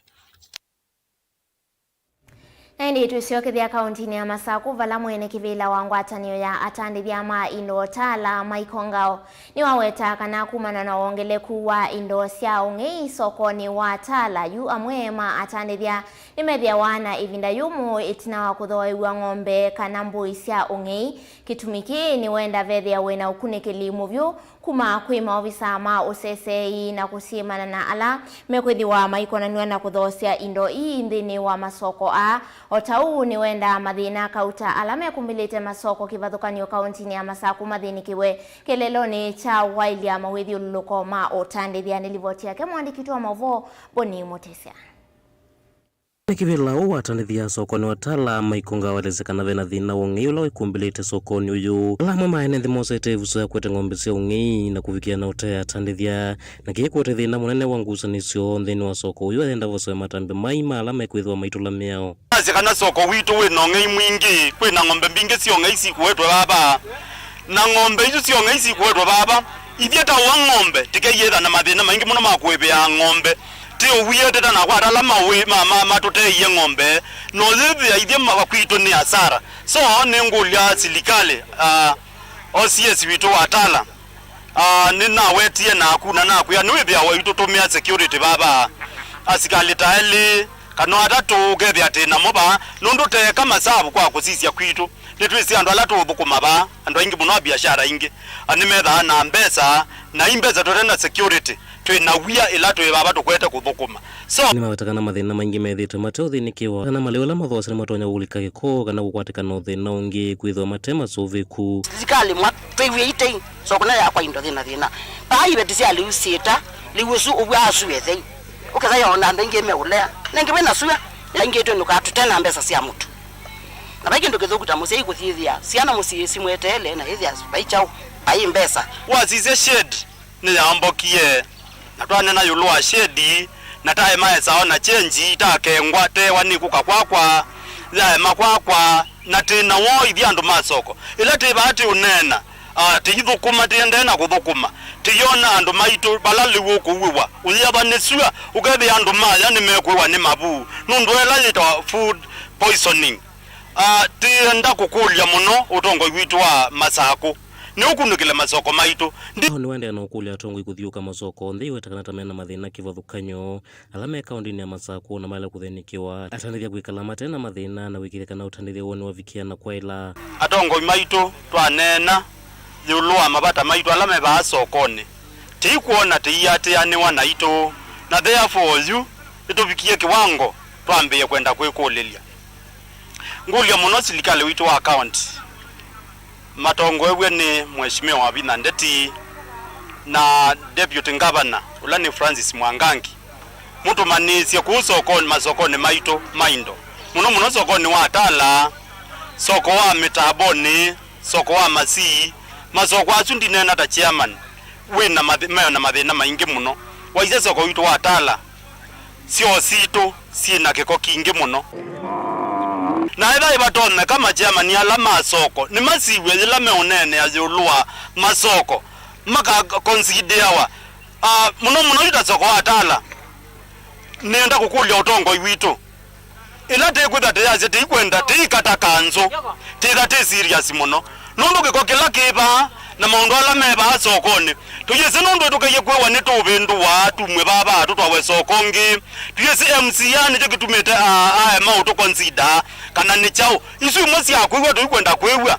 Naindi tusiokithia kauntini ya Masaku vala mwene kivila wa ngwatanio ya atandithia ma indo tala maikongao ni waweta kana kumana na wongeleku wa indo cia ung'ei sokoni wa tala yu amwe ma atandithia nimethia wana ivinda yumu itina wa kuthoewa ng'ombe kana mbui cia ung'ei kitumiki ni wenda vethia wena ukunikili muvyu kuma kwi maofisa ma usesei na kusimana na ala mekwithiwa maikonanwa na kuthocia indo ii nthini wa masoko a otau ni wenda mathina kauta ala mekumbilite masoko kivathukanio kauntini ya Masaku mathinikiwe keleloni cha wailia mawithiuluko ma otandithia nilivoti yake mwandiki wa Mauvoo Boni Motesia. Kivila u atandithia sokoni wa tala maikonga walezekana vena thina ung'ei ula wikumbilite sokoni uyu lamwe maene nthi mosete vuso ya kwete ng'ombe cia ung'ei na kuvikia na utea atandithia na kikwete thina munene wa ngusanisio nthini wa soko uyu athenda voso ya matambe maima ala mekwithwa maitula miao kana soko witu wina ung'ei mwingi kwina ng'ombe mbingi cia ung'ei cikuetwe baba na ng'ombe icio cia ung'ei cikuetwe baba ithieta wa ng'ombe tikeyetha na mathina maingi muno ma kuibia ng'ombe tio wiete na kwa ala mawe mama tuteye ng'ombe no thithia ithia makwito ni hasara so ni ngulia silikale OCS witu watala ni na wetie na kuna na kuya ni bia wa itutumia security baba asikali taeli kana atatu gethia ati na moba nundu te kama sabu kwa kusisia kwitu litwisi andu ala tubukuma ba andu ingi muno biashara ingi animetha na mbesa na imbesa totena security twina wia ilato baba tukwete kuthukuma so ni mawetakana mathina maingi methite mateo thinikiwa kana maliola mathosa ni matonya gulika giko kana gukwatikana thina ungi kwithwa matema soviku zikali mwa twiwe ite so kuna ya kwa indo thina bai betisi ali usita liwusu ubwasu yethei ukeza yona ndenge meulea nenge wena suya nenge to nuka tutena mbesa cia mutu na bagi ndo kethukuta musei kuthithia ciana musiisi mwetele na hithia baichao bai mbesa wazize shed ni ambokie na twane na yulwa shedi na tae mae saona chenji ta kengwate wani kuka kwakwa ya makwakwa na tena wo ithi andu masoko ila tibati unena tithukuma tiendena kuthukuma tiyona andu maitu balali wokuwiwa uyaba nesua ugethi andu maya ni mekwiwa ni mabu nundu ela yitwa food poisoning tienda kukulia muno utongo witu wa masako ni ukunukile masoko maitu ni wende na ukulia tongo ikuthiuka masoko ndi wetakana tamena mathina kivathukanyo alame kaundini ya masako na mala kuthenikiwa atanithia kwikala matena mathina na wikirikana utanithia woni wavikiana kwa ila atongo maitu twanena yulwa mabata maitu alame ba sokoni tikuona tiyate aniwa naito na therefore you ituvikie kiwango twambie kwenda kwikulilia ngulia muno silikale witu wa account matongo ewe ni mheshimiwa wa Bina Ndeti na deputy governor ulani Francis Mwangangi mtu manisia kusokoni masokoni maito maindo muno sokoni wa Tala soko wa Mitaboni soko wa Masi masoko asundi nena ta chairman wina mayo na mathina maingi muno waize soko witu wa Tala sio sito sina kiko kingi muno na ida ibatone kama chairman ya la masoko ni masiwe ila meonene azulwa masoko maka considerawa muno ita soko wa Tala nenda kukulia utongo iwitu ila tekwitha teyaze tikwenda tikatakanzo titha te serious muno nundu giko kila kiba na maundu ala meba sokoni tuyese nundu tukaye kwewa ni tuvindu wa tumwe baba tutwawe sokongi tuyese MCA ni kitumete mauto consider kana ni chao isu mosi akwewa tukwenda kwewa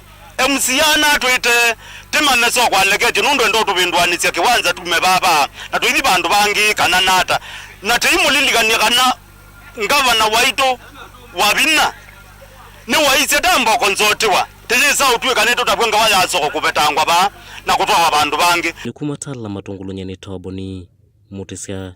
MCA na twite timane soko aleketi nundu ndo tuvindwani cia kiwanza tume baba na tuithi bandu bangi kana nata na timulilikania kana ngavana waito wabina ni waise tambo konzotiwa tijisa utwe kaneto tapwenga waya soko kupetangwa ba na kutoa abandu bangi likumatala matungulunya ni toboni mutisia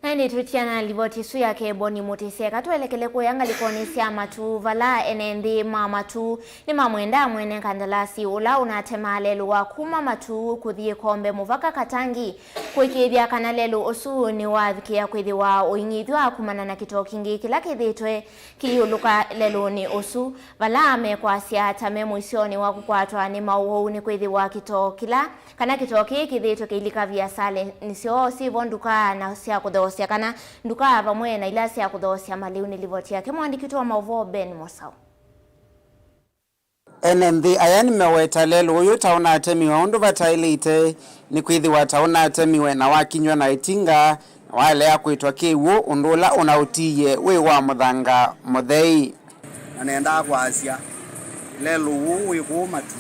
Nani tutiana liboti su yake boni mutisia katuelekele kuyanga likoni sia matu vala enendi mamatu ni mamwenda mwene kandalasi ula unatema lelu wa kuma matu kuthie kombe muvaka katangi kuikibia kana lelu osu ni wadhikia kwithiwa uingithwa kumana na kito kingi kila kithitwe kiyuluka lelu ni osu vala amekwasia tame mwisioni wa kukwatwa ni Mauvoo ni kwithiwa kito kila kana kito kithitwe kilika vya sale nisio sivo nduka na sia kudhosia kana nduka pamwe na ilasi ya kudhosia maliu nilivotia kimwandikitwa Mauvoo Ben Mosau NMV ayani meweta lelu uyu tauna atemiwe undu vatailite ni kwithiwa tauna atemiwe na wakinywa na itinga wale ya kuitwa kiwu undula unautiye we wa muthanga muthei anenda kwasia lelu uyu kumatu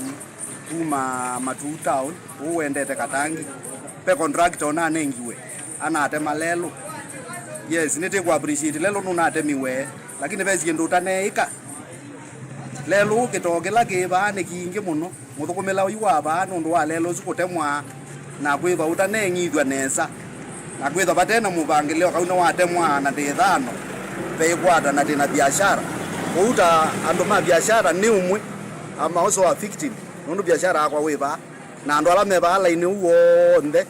kuma matu town uendete katangi pe contractor na nengiwe anatema lelu yes nite ku appreciate lelu nunatemiwe lakini bezi ndo utaneika lelu kitogela kiba ne kingi muno muthukumila uyu aba nundu wa lelu zukutemwa na kwiba utanengithwa nesa na kwitha batena mubangilio kauna watemwa na thithano bekwata na dina biashara uta ando ma biashara ni umwe ama also a victim nundu biashara akwa wiba na ando ala meba line uwonde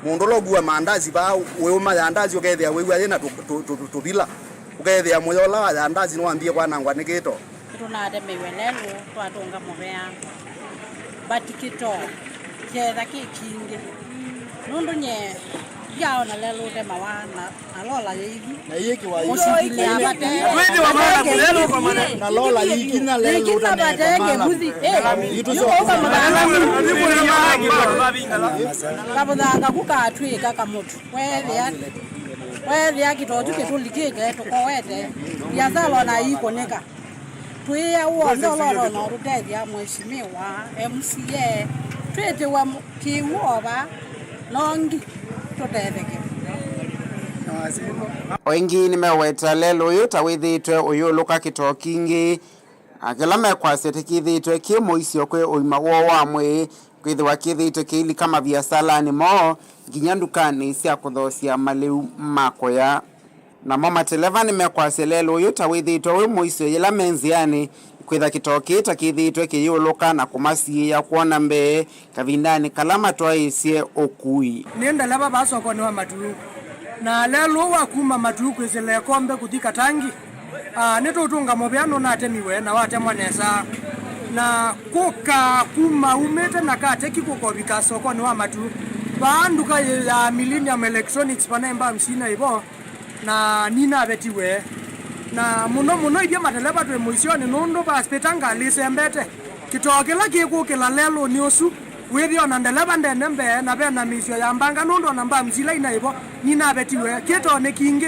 mundu logua mandazi ba we mayandazi ukethia we yena tubila ukethia moyola wa yandazi nwambie kwa nangwa nikito tunatemewe lelu twatunga muvea batikito ketha kikingi nundu nye yaona lelu temawana alola yigi na yiki wa yigi wewe wa mara lelu kwa maana na lola yigi na lelu utanenge muzi yitu kabudanga kukatwika kamutu wethia kitoju kitulikike tukowete biashara na ikoneka tuya uoze oloro no rutethia mheshimiwa MCA twete wa kiwoba longi tutetheke wengi nimeweta lelu uyu tawithitwe uyu luka kito kingi akila mekwasete kithitwe ki muisio kwe uima wo wa mwi kwithiwa kithitwe kiili kama biashara ni mo nginya ndukani cia kuthosia maliu makoya na mama televa nimekwasia lelu uyu tawithitwe uyu muisio yila menziani kwitha kitoki takithitwe kiyuluka na kumasiya kuona mbe kavindani kalama twaisie ukui nenda laba basoko ni wa matuku na lelu wa kuma matuku isele kombe kuthika tangi nitutunga mubiano natemiwe na watemwa nesa na kuka kuma umete na kateki kukobika sokoni wa matu banduka ya Millennium Electronics panemba msina ibo na nina betiwe na muno ibya mateleba twe muisioni nundo baspetanga lisembete kitokela kikukila lelo niosu wethi ona ndeleba ndenembe na bena misio ya mbanga nundo namba msila inaibo nina betiwe kito nekingi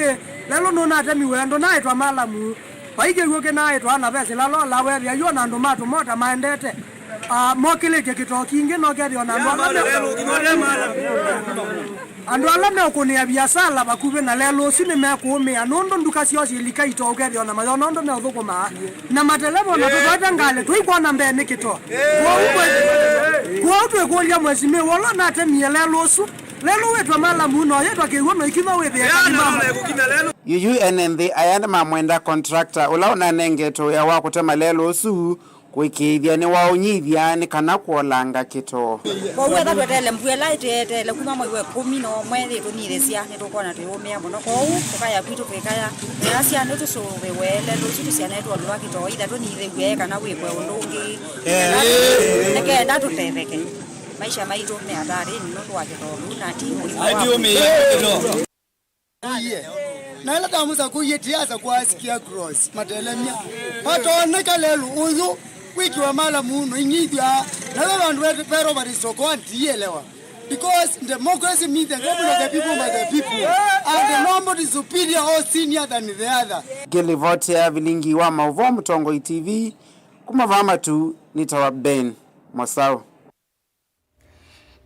lelo nuna atemiwe ndo naitwa malamu paige yuke naitwa na bese lalo la wethi ayona ndo matu mota maendete mokile kitokingi no kethi ona ndo andu alame okunia biasala bakube na lelo sine mekumia nondo ndukasio silika itogethi ona mayo nondo me uthukuma na matelebo na tutwata ngale tuikona mbene kito kwa utwe kulia mwesime wala na temie lelo su lelo wetwa mala muno yetwa kiwono ikima wethi yuyu enenthi ayanda mamwenda contractor ula unanengeto ya wakutema lelo su kwikithia ni waunyithia ni kana kuolanga kito kwa uwe thatwe tele mbwela itele kuma mwe 10 no mwe tunithesia ni tukona tuyumia muno kwa u tukaya kwitu kwikaya yasia ni tusuwe wele lucitu cia netwa lwa kito ida tunithe kana wikwe undungi neke ndatu tetheke maisha maitu me atari no twa kito na timu na ila tamuza kuyetiaza kwa sikia cross matelemia patoneka lelo uyu wiki wa mala muno ingithia na bandu pero bari soko antielewa because democracy means the government of the people by the people and nobody is superior or senior than the other. Gilivotia Vilingi wa Mauvoo Mtongo TV kumavama tu nitawa Ben Masao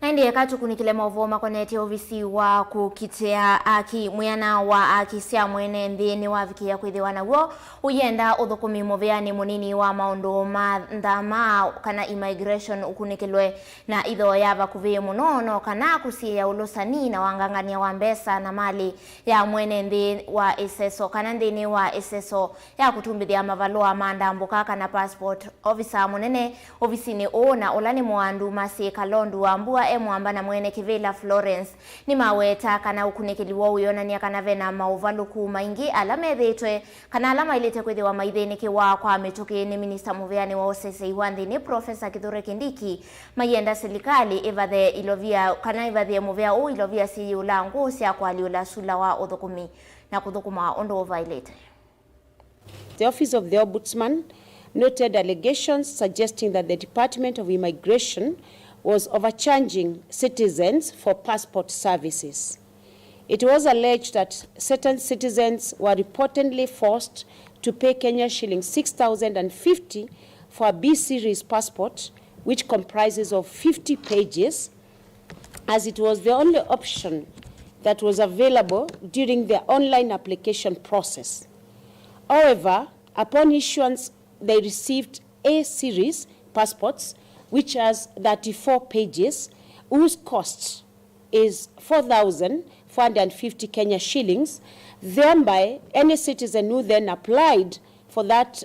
Naindi yakatu kunikile Mauvoo makoneti ovisi wa kukitea aki muyana wa akisia mwene nthini wa vikia kwithiwa naguo uyenda uthukumi muveani munini wa maundu mandama kana immigration ukunikilwe na itho ya vakuvi munono kana kusia ulusani na wangangania wa mbesa na mali ya mwene nthi wa iseso kana nthini wa iseso ya kutumbithia mavalua mandambuka kana passport officer munene ofisini ona ulani mwandu masi kalondu wa mbua mwamba na mwene Kivila Florence ni maweta kana ukunikiliwa uyonania kana vena mauvaluku maingi alame thitwe kana alama ilete kwithiwa maithini kiwa kwa mituki ni minister muveani wa osese iwanthi ni Professor Kithure Kindiki mayenda serikali ivathe ilovia kana ivathe muvea u ilovia si ulangu cia kwaliula sula wa uthukumi na kuthukuma ondo violate. The Office of the Ombudsman noted allegations suggesting that the Department of Immigration was overcharging citizens for passport services. It was alleged that certain citizens were reportedly forced to pay Kenya shillings 6,050 for a B-series passport, which comprises of 50 pages, as it was the only option that was available during the online application process. However, upon issuance, they received A-series passports, which has 34 pages, whose cost is 4,450 Kenya shillings. Thereby, any citizen who then applied for that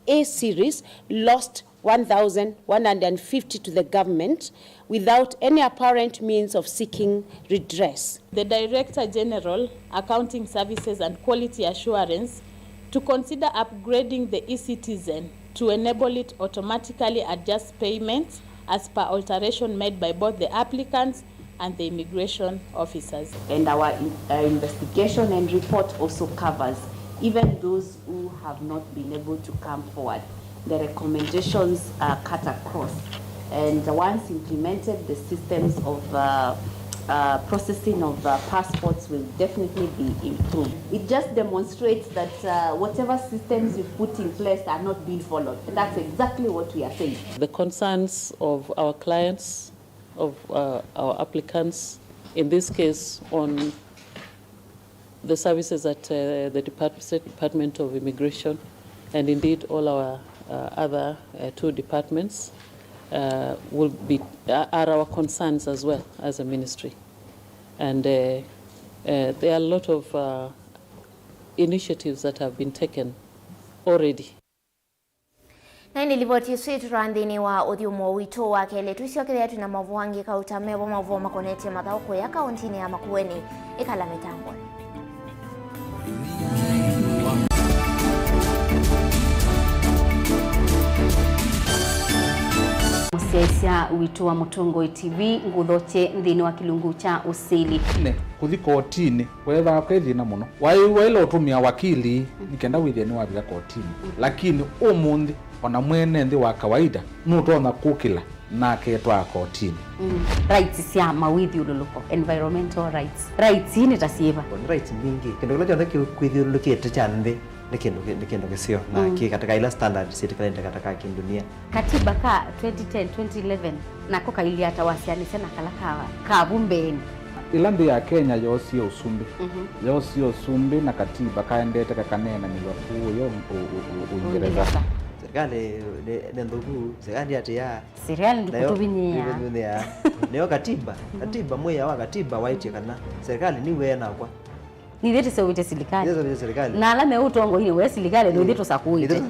A series lost 1,150 to the government without any apparent means of seeking redress. The Director General, Accounting Services and Quality Assurance, to consider upgrading the e-citizen to enable it automatically adjust payments as per alteration made by both the applicants and the immigration officers. And our investigation and report also covers even those who have not been able to come forward. The recommendations are cut across, and once implemented, the systems of processing of passports will definitely be improved. It just demonstrates that whatever systems you put in place are not being followed. And that's exactly what we are saying. The concerns of our clients, of our applicants, in this case on the services at the Department of Immigration, and indeed all our other two departments, are our concerns as well as a ministry. And there are a lot of initiatives that have been taken already. Na nilivoti sweet randini wa udhiumo wito wa kele tusiokele tuna mavuangi kautame wa Mauvoo makoneti ya mathauko ya kauntini ya Makueni ikala mitangoni. cia wito wa Mutongo TV nguthoche nthini wa kilungu cha usili ne kuthi kotini wetha kwethina muno wailo utumia wakili nikenda withia ni wabia kotini lakini umundi ona mwene nthi wa kawaida nutona kukila na ketwa kotini rights cia mawithiululuko environmental rights ni tasiva rights mingi kendo kila jonde kwithiululukite cha nthi ni kendo kisio na katika ila standard sitikalenda katika kindunia katiba ka 2010 2011 nako kaili atawasiani sana kala kabumbeni ila nthi ya Kenya yosio usumbi yosio usumbi na katiba kaendete kakanena milwaku yo Uingereza serikali ndugu serikali serikali ndukutubinia neo katiba moya wa katiba waiti kana serikali ni wena kwa ni thete sewite serikali na ala meutongo ine we serikali ndo thito sakuite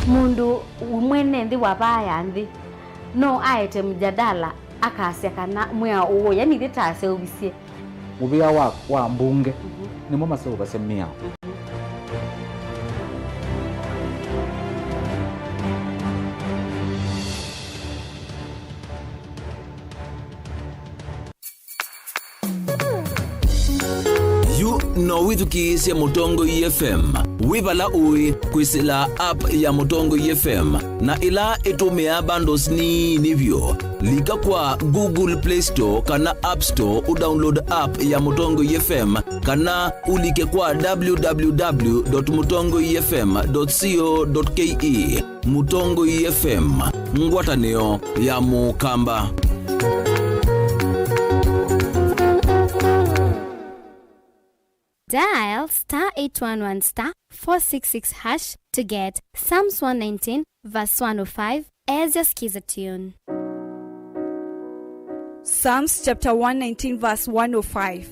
mundu umwene nthi wabaya nthi no aete mjadala akasya kana mwa uwo yani theta seubisie mubia wa mbunge ni mama seo basemia no withukiisya Mutongo FM wibala ui kwisila app ya Mutongo FM na ila itumia bundles ni nivyo lika kwa Google Play Store kana App Store udownload app ya Mutongo FM kana ulike kwa www.mutongofm.co.ke Mutongo FM ngwatanio ya mukamba. Dial *811*466# to get Psalms 119 verse 105 as your skiza tune. Psalms chapter 119 verse 105.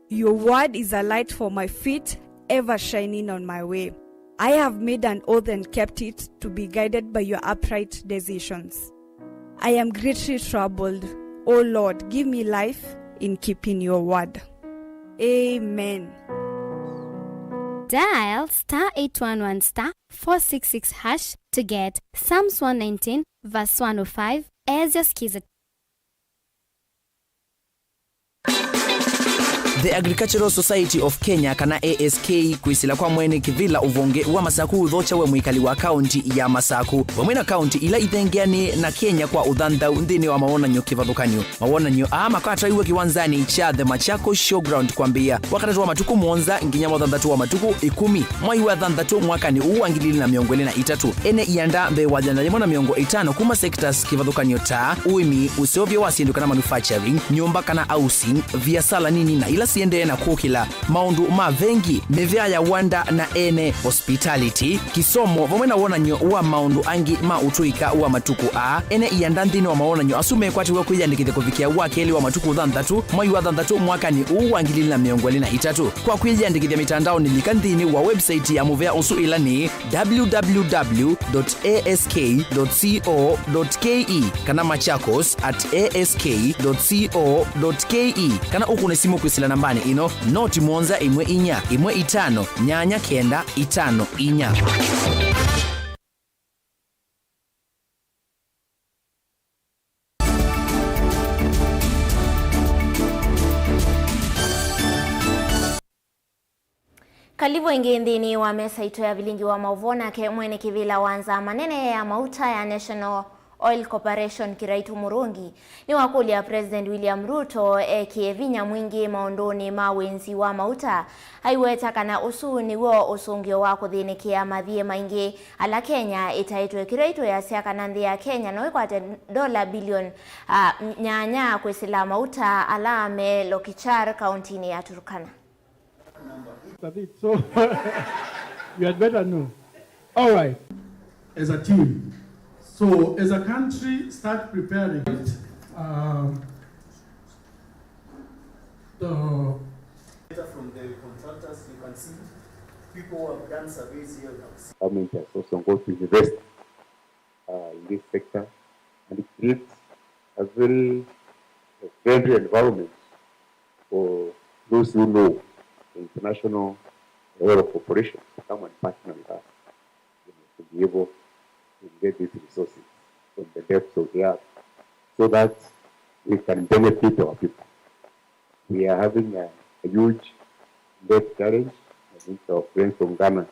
Your word is a light for my feet, ever shining on my way. I have made an oath and kept it, to be guided by your upright decisions. I am greatly troubled. O Lord, give me life in keeping your word. Amen. Dial *811*466# to get Psalms 119 verse 105 as your skiza. The Agricultural Society of Kenya kana ASK kwisila kwa mwene kivila uvonge wa Masaku uthocha we mwikali wa kaunti ya Masaku wa mwena kaunti ila ithengeani na Kenya kwa udhantha nthini wa mawonanyo kivathukanyo mawonanyo makataiwe kiwanzani cha The Machako Showground kwambia wakatatu wa matuku mwonza nginya mwathantatu wa matuku 10 mwai wa thantatu mwakani uu wa 2023 ene ianda mbe wajana limona miongo 5 kuma sectors kivathukanyo ta uimi usiovyo wa sindu kana manufacturing nyumba kana housing biasala nini na ila siende na kukila maundu mavengi mevya ya wanda na ene hospitality kisomo vomwena wonanyo wa maundu angi utuika wa matuku ene ianda nthini wa mawonanyo asume kwati we kwiyandikithia kuvikia wakeli wa matuku thantatu mwai wa thantatu mwakani uu wa 2023 kwa kwiyandikithia mitandao nilika nthini wa website ya muvea usu ila ni www.ask.co.ke kana machakos@ask.co.ke kana ukune simu kwisila nambani ino noti mwonza 14 nyanya kenda 54. Kalivo ingi nthini wa mesa ito ya Vilingi wa Mauvoo nake mwene kivila wanza manene ya mauta ya National Oil Corporation kiraitu Murungi ni wakulia President William Ruto kievinya mwingi maondoni mawenzi wa mauta haiweta kana usu ni wo usungio wa kuthinikia mathie maingi ala Kenya itaitwe kiraitu ya siaka na nthi ya Kenya no ikwate dola bilion nyanya kwisila mauta ala me Lokichar kauntini ya Turkana. So you had better know. All right. As a team. So as a country, start preparing it. The data from the contractors, you can see people who have done surveys here. Government has also got to invest in this sector and create a very friendly environment for those who know the international oil corporations to come and partner with us to be able to get these resources from the depths of the earth so that we can benefit our people. We are having a huge debt challenge. I think our friends from Ghana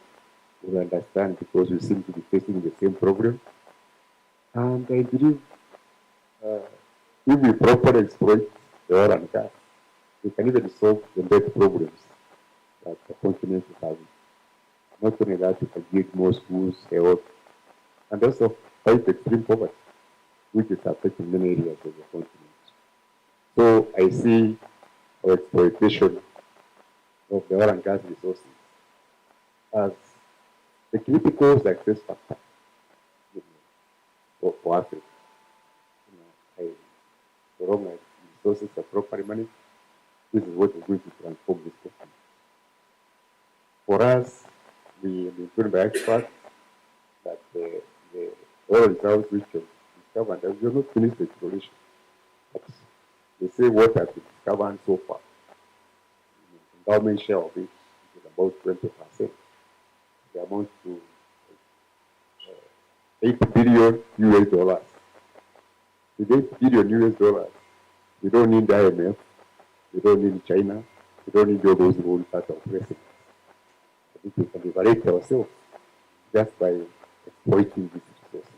will understand because we seem to be facing the same problem. And I believe if we properly exploit the oil and gas, we can even solve the debt problems that the continent is having. Not only that, we can build more schools, health, and also fight extreme poverty, which is affecting many areas of the continent. So I see our exploitation of the oil and gas resources as the critical success factor for Africa. So long as resources are properly managed, this is what is going to transform this country. For us, we have been told by experts that the oil results which have discovered, and we have not finished the exploration. But they say what has been discovered so far, the government share of it is about 20%. The amount to $8 billion US. With $8 billion US, we don't need the IMF, we don't need China, we don't need all those who start oppressing. I think we can liberate ourselves just by exploiting these resources.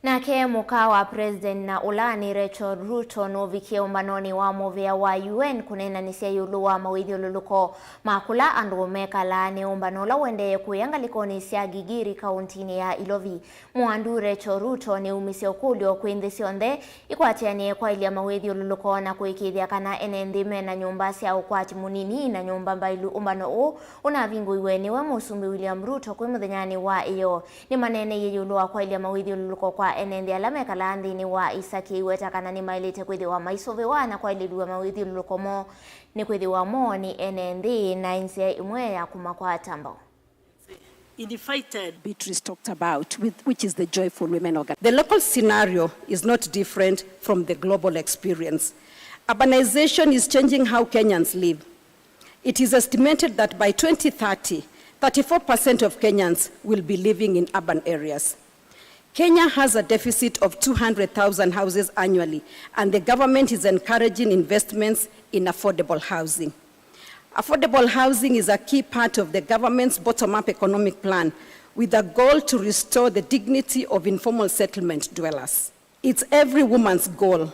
Nake muka wa President na ulani Rachel Ruto novikie umbanoni wa movea wa UN kunena nisia yulu wa mawidhi luluko makula andu meka laane umbanola wende kuyanga likoni sia gigiri kauntini ya Ilovi. Muandu Rachel Ruto ni umisio kulio kuindi sionde ikuatianie kwa ilia mawidhi luluko na kuikidhia kana enendime na nyumba sia ukwati munini na nyumba mbailu umbano u unavingu iweni wa musumbi William Ruto kuimudhenyani wa iyo. Ni manene yeyulu wa kwa ilia mawidhi luluko kwa enendi alame kalandi ni wa isaki weta kana ni mailite kwidi wa maisove wana kwa ilidu wa mawidhi lulukomo ni kwidi wa mo ni enendi na inse imwe ya kumakwa tambo. Invited Beatrice talked about, which is the Joyful Women Organization. The local scenario is not different from the global experience. Urbanization is changing how Kenyans live. It is estimated that by 2030, 34% of Kenyans will be living in urban areas. Kenya has a deficit of 200,000 houses annually, and the government is encouraging investments in affordable housing. Affordable housing is a key part of the government's bottom-up economic plan, with a goal to restore the dignity of informal settlement dwellers. It's every woman's goal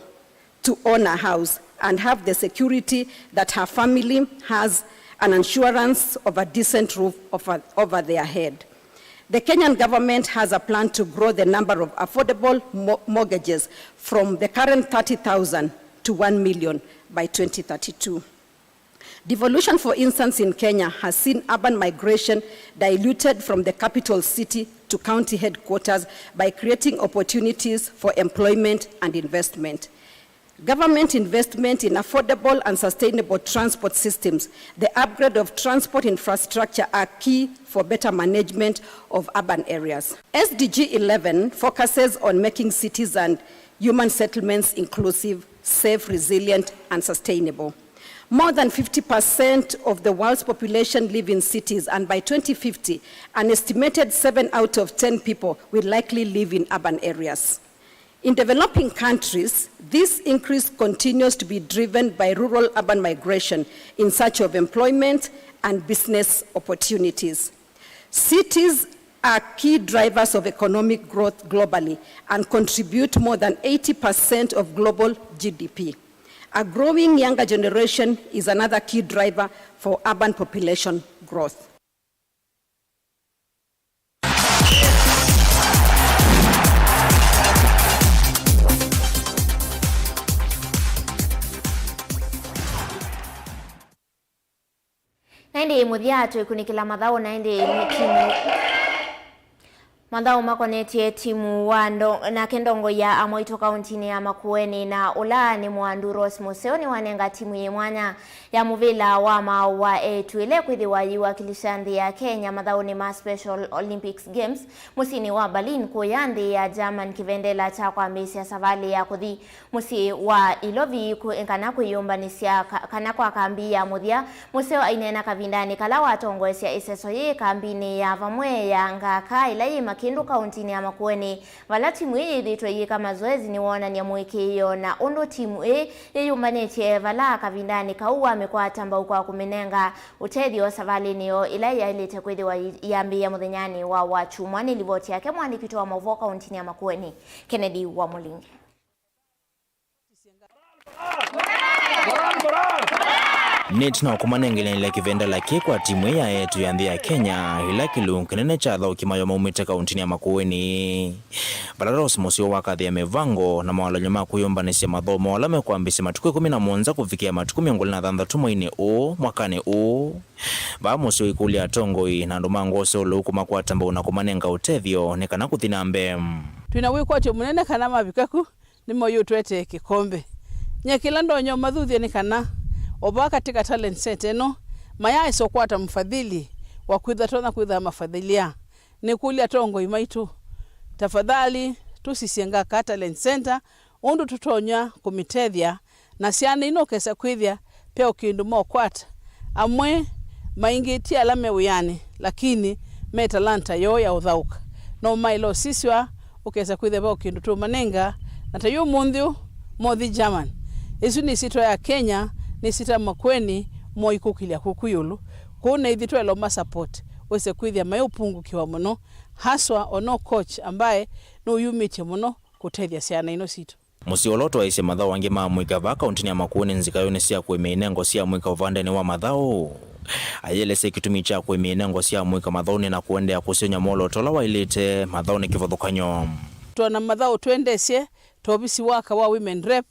to own a house and have the security that her family has an assurance of a decent roof over their head. The Kenyan government has a plan to grow the number of affordable mortgages from the current 30,000 to 1 million by 2032. Devolution, for instance, in Kenya has seen urban migration diluted from the capital city to county headquarters by creating opportunities for employment and investment. Government investment in affordable and sustainable transport systems, the upgrade of transport infrastructure are key for better management of urban areas. SDG 11 focuses on making cities and human settlements inclusive, safe, resilient, and sustainable. More than 50% of the world's population live in cities, and by 2050, an estimated 7 out of 10 people will likely live in urban areas. In developing countries, this increase continues to be driven by rural-urban migration in search of employment and business opportunities. Cities are key drivers of economic growth globally and contribute more than 80% of global GDP. A growing younger generation is another key driver for urban population growth. Naende mudhiatu ikunikila madhao naende timu madhao makonetie timu wando na kendongo ya Amoito kauntini ya Makueni na ulani Mwanduros Museoni wanenga timu yemwanya ya muvila wama wa etuile kwithi wayiwa kilishandi ya Kenya madhao ni ma Special Olympics Games musini wa Berlin kuyandi ya German kivendela cha kwa mesi ya savali ya kuthi musi wa Ilovi kuenkana kuyumbanisia kana kwa kambi ya mudhia museo ainena kavindani kala watongo ya iseso ye kambini ya vamwe ya ngaka ilayi wa Kindu kauntini ya Makueni vala timu hii ithitwe yika mazoezi ni wonania mwikio na undu timu hii iyumanitie vala kavindani kauwa amekwata mbau kwa kuminenga utethio savalini yo ila yailite kwithiwa yambia muthenyani wa wachumwa. Ni riboti yake mwandiki wa Mauvoo kauntini ya Makueni Kennedy wa Mulingi. Nitna kumanengelele kivenda laki kwa timu ya yetu ya nthi ya Kenya ila kilungu kinene cha thauki mayo maumite kauntini ya Makueni. Balaros musio wakathi ya mevango na mawalonyo makuyumbanisya mathomo wala mekwambisya matuku 11 kufikia matuku 26 mwini mwakani ba musio ikuli atongoi na ndumango se ulu kumakwata mbau na kumanenga utethio ni kana kuthina mbe. Twina wikwatyo munene kana mabikaku ni moyo twete kikombe nyakila ndonyo mathuthia ni kana oba katika talent center no maya isokwata mfadhili wa kwitha mafadhilia ni kulia tongo imaitu tafadhali tusisienga ka talent center undu tutonya kumitethia na siana ino kesa kwithia pia ukindu mo kwata amwe maingi tia alame uyani lakini me talanta yo ya uthauka no mailo siswa ukesa kwithia pia ukindu tu manenga na tayo mundu mothi German isu ni sito ya Kenya ni sita Makueni mo ikukilia kukuyulu kuna ithitwe lo support wese kwithia mayo pungukiwa muno haswa ono coach ambaye no yumite muno kutethia siana ino sito. Musioloto aise mathao wangi mamwika va kauntini ya Makueni nzikayone sia kwemenengo sia mwika uvandeni wa mathao ayele se kitumi cha kwemenengo sia mwika mathao na kuendea kusionya molo tola wailite mathao ni kivothukanyo tuana mathao tuendesye tobisi waka wa women rep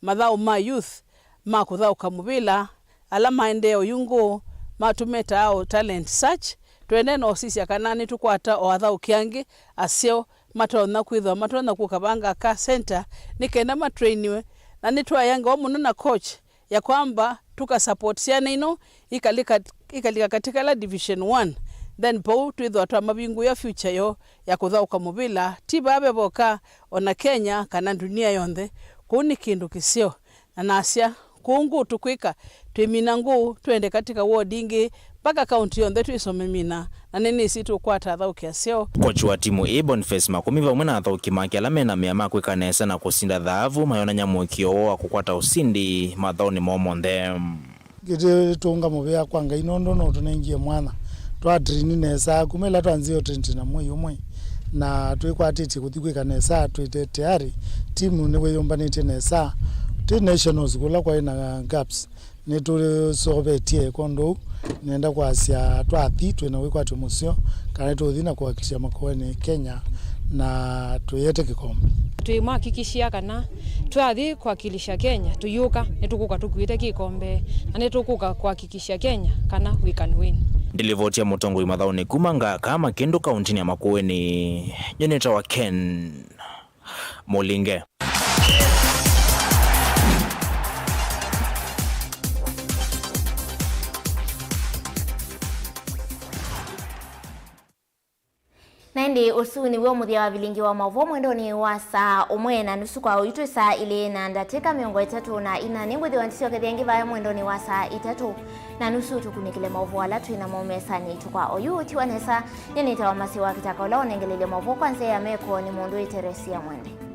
mathao ma youth ma kuthao kamuvila ala maendeo yungu matumeta au talent search twende no sisi akanani tukwata o athao kiangi asio matona kwithwa matona kukabanga ka center nikenda matrainiwe na nitwa yanga omuno na coach ya kwamba tuka support siana ino ikalika katika la division 1 then po twithwa twa mabingu ya future yo ya kuthao kamuvila tibabe boka ona Kenya kana dunia yonthe kuni kindu kisio na nasia kungu tukwika twimina ngu twende katika ward ingi paka kaunti yonthe twisomemina na nini situ kwata thauki asio. Kochi wa timu Boniface Makumi va mwena thauki maki alamena miama kwika nesa na kusinda dhahabu mayona nyamukio wa kukwata usindi mathoni momonthe gite tunga muvea kwanga inondo no tunengie mwana twa drini nesa kumela twanzio 20 na moyo umwe na twikwatiti kuthikwika nesa twite tayari timu ni weyombanite nesa ti nationals kula kwa ina gaps ni tu sobetie kondo nenda kwasia twathi twina wikwatwe musio kana tuthina kuhakikisha Makueni Kenya na tuyete kikombe twimahakikishia kana twathi kuwakilisha Kenya tuyuka nitukuka tukwite kikombe na nitukuka kuhakikisha Kenya kana we can win. Delivotia mutongoi mathaoni kumanga kama Kindu kauntini ya Makueni Joneta wa Ken Molinge. Naindi usuni weo muthia wa Vilingi wa Mauvoo mwendoni wa saa umwe na nusu kwa uitu saa ili na ndateka miongo 3 na ina nimbuthi wantisio kethiangi vaya mwendoni wa saa 3 na nusu tukunikile Mauvoo ala tuina maumesani tukwa oyu tiwanesa nyenita wa masi wa kitaka ula onengelele Mauvoo kwanze ya meko ni mundu iteresia mwende.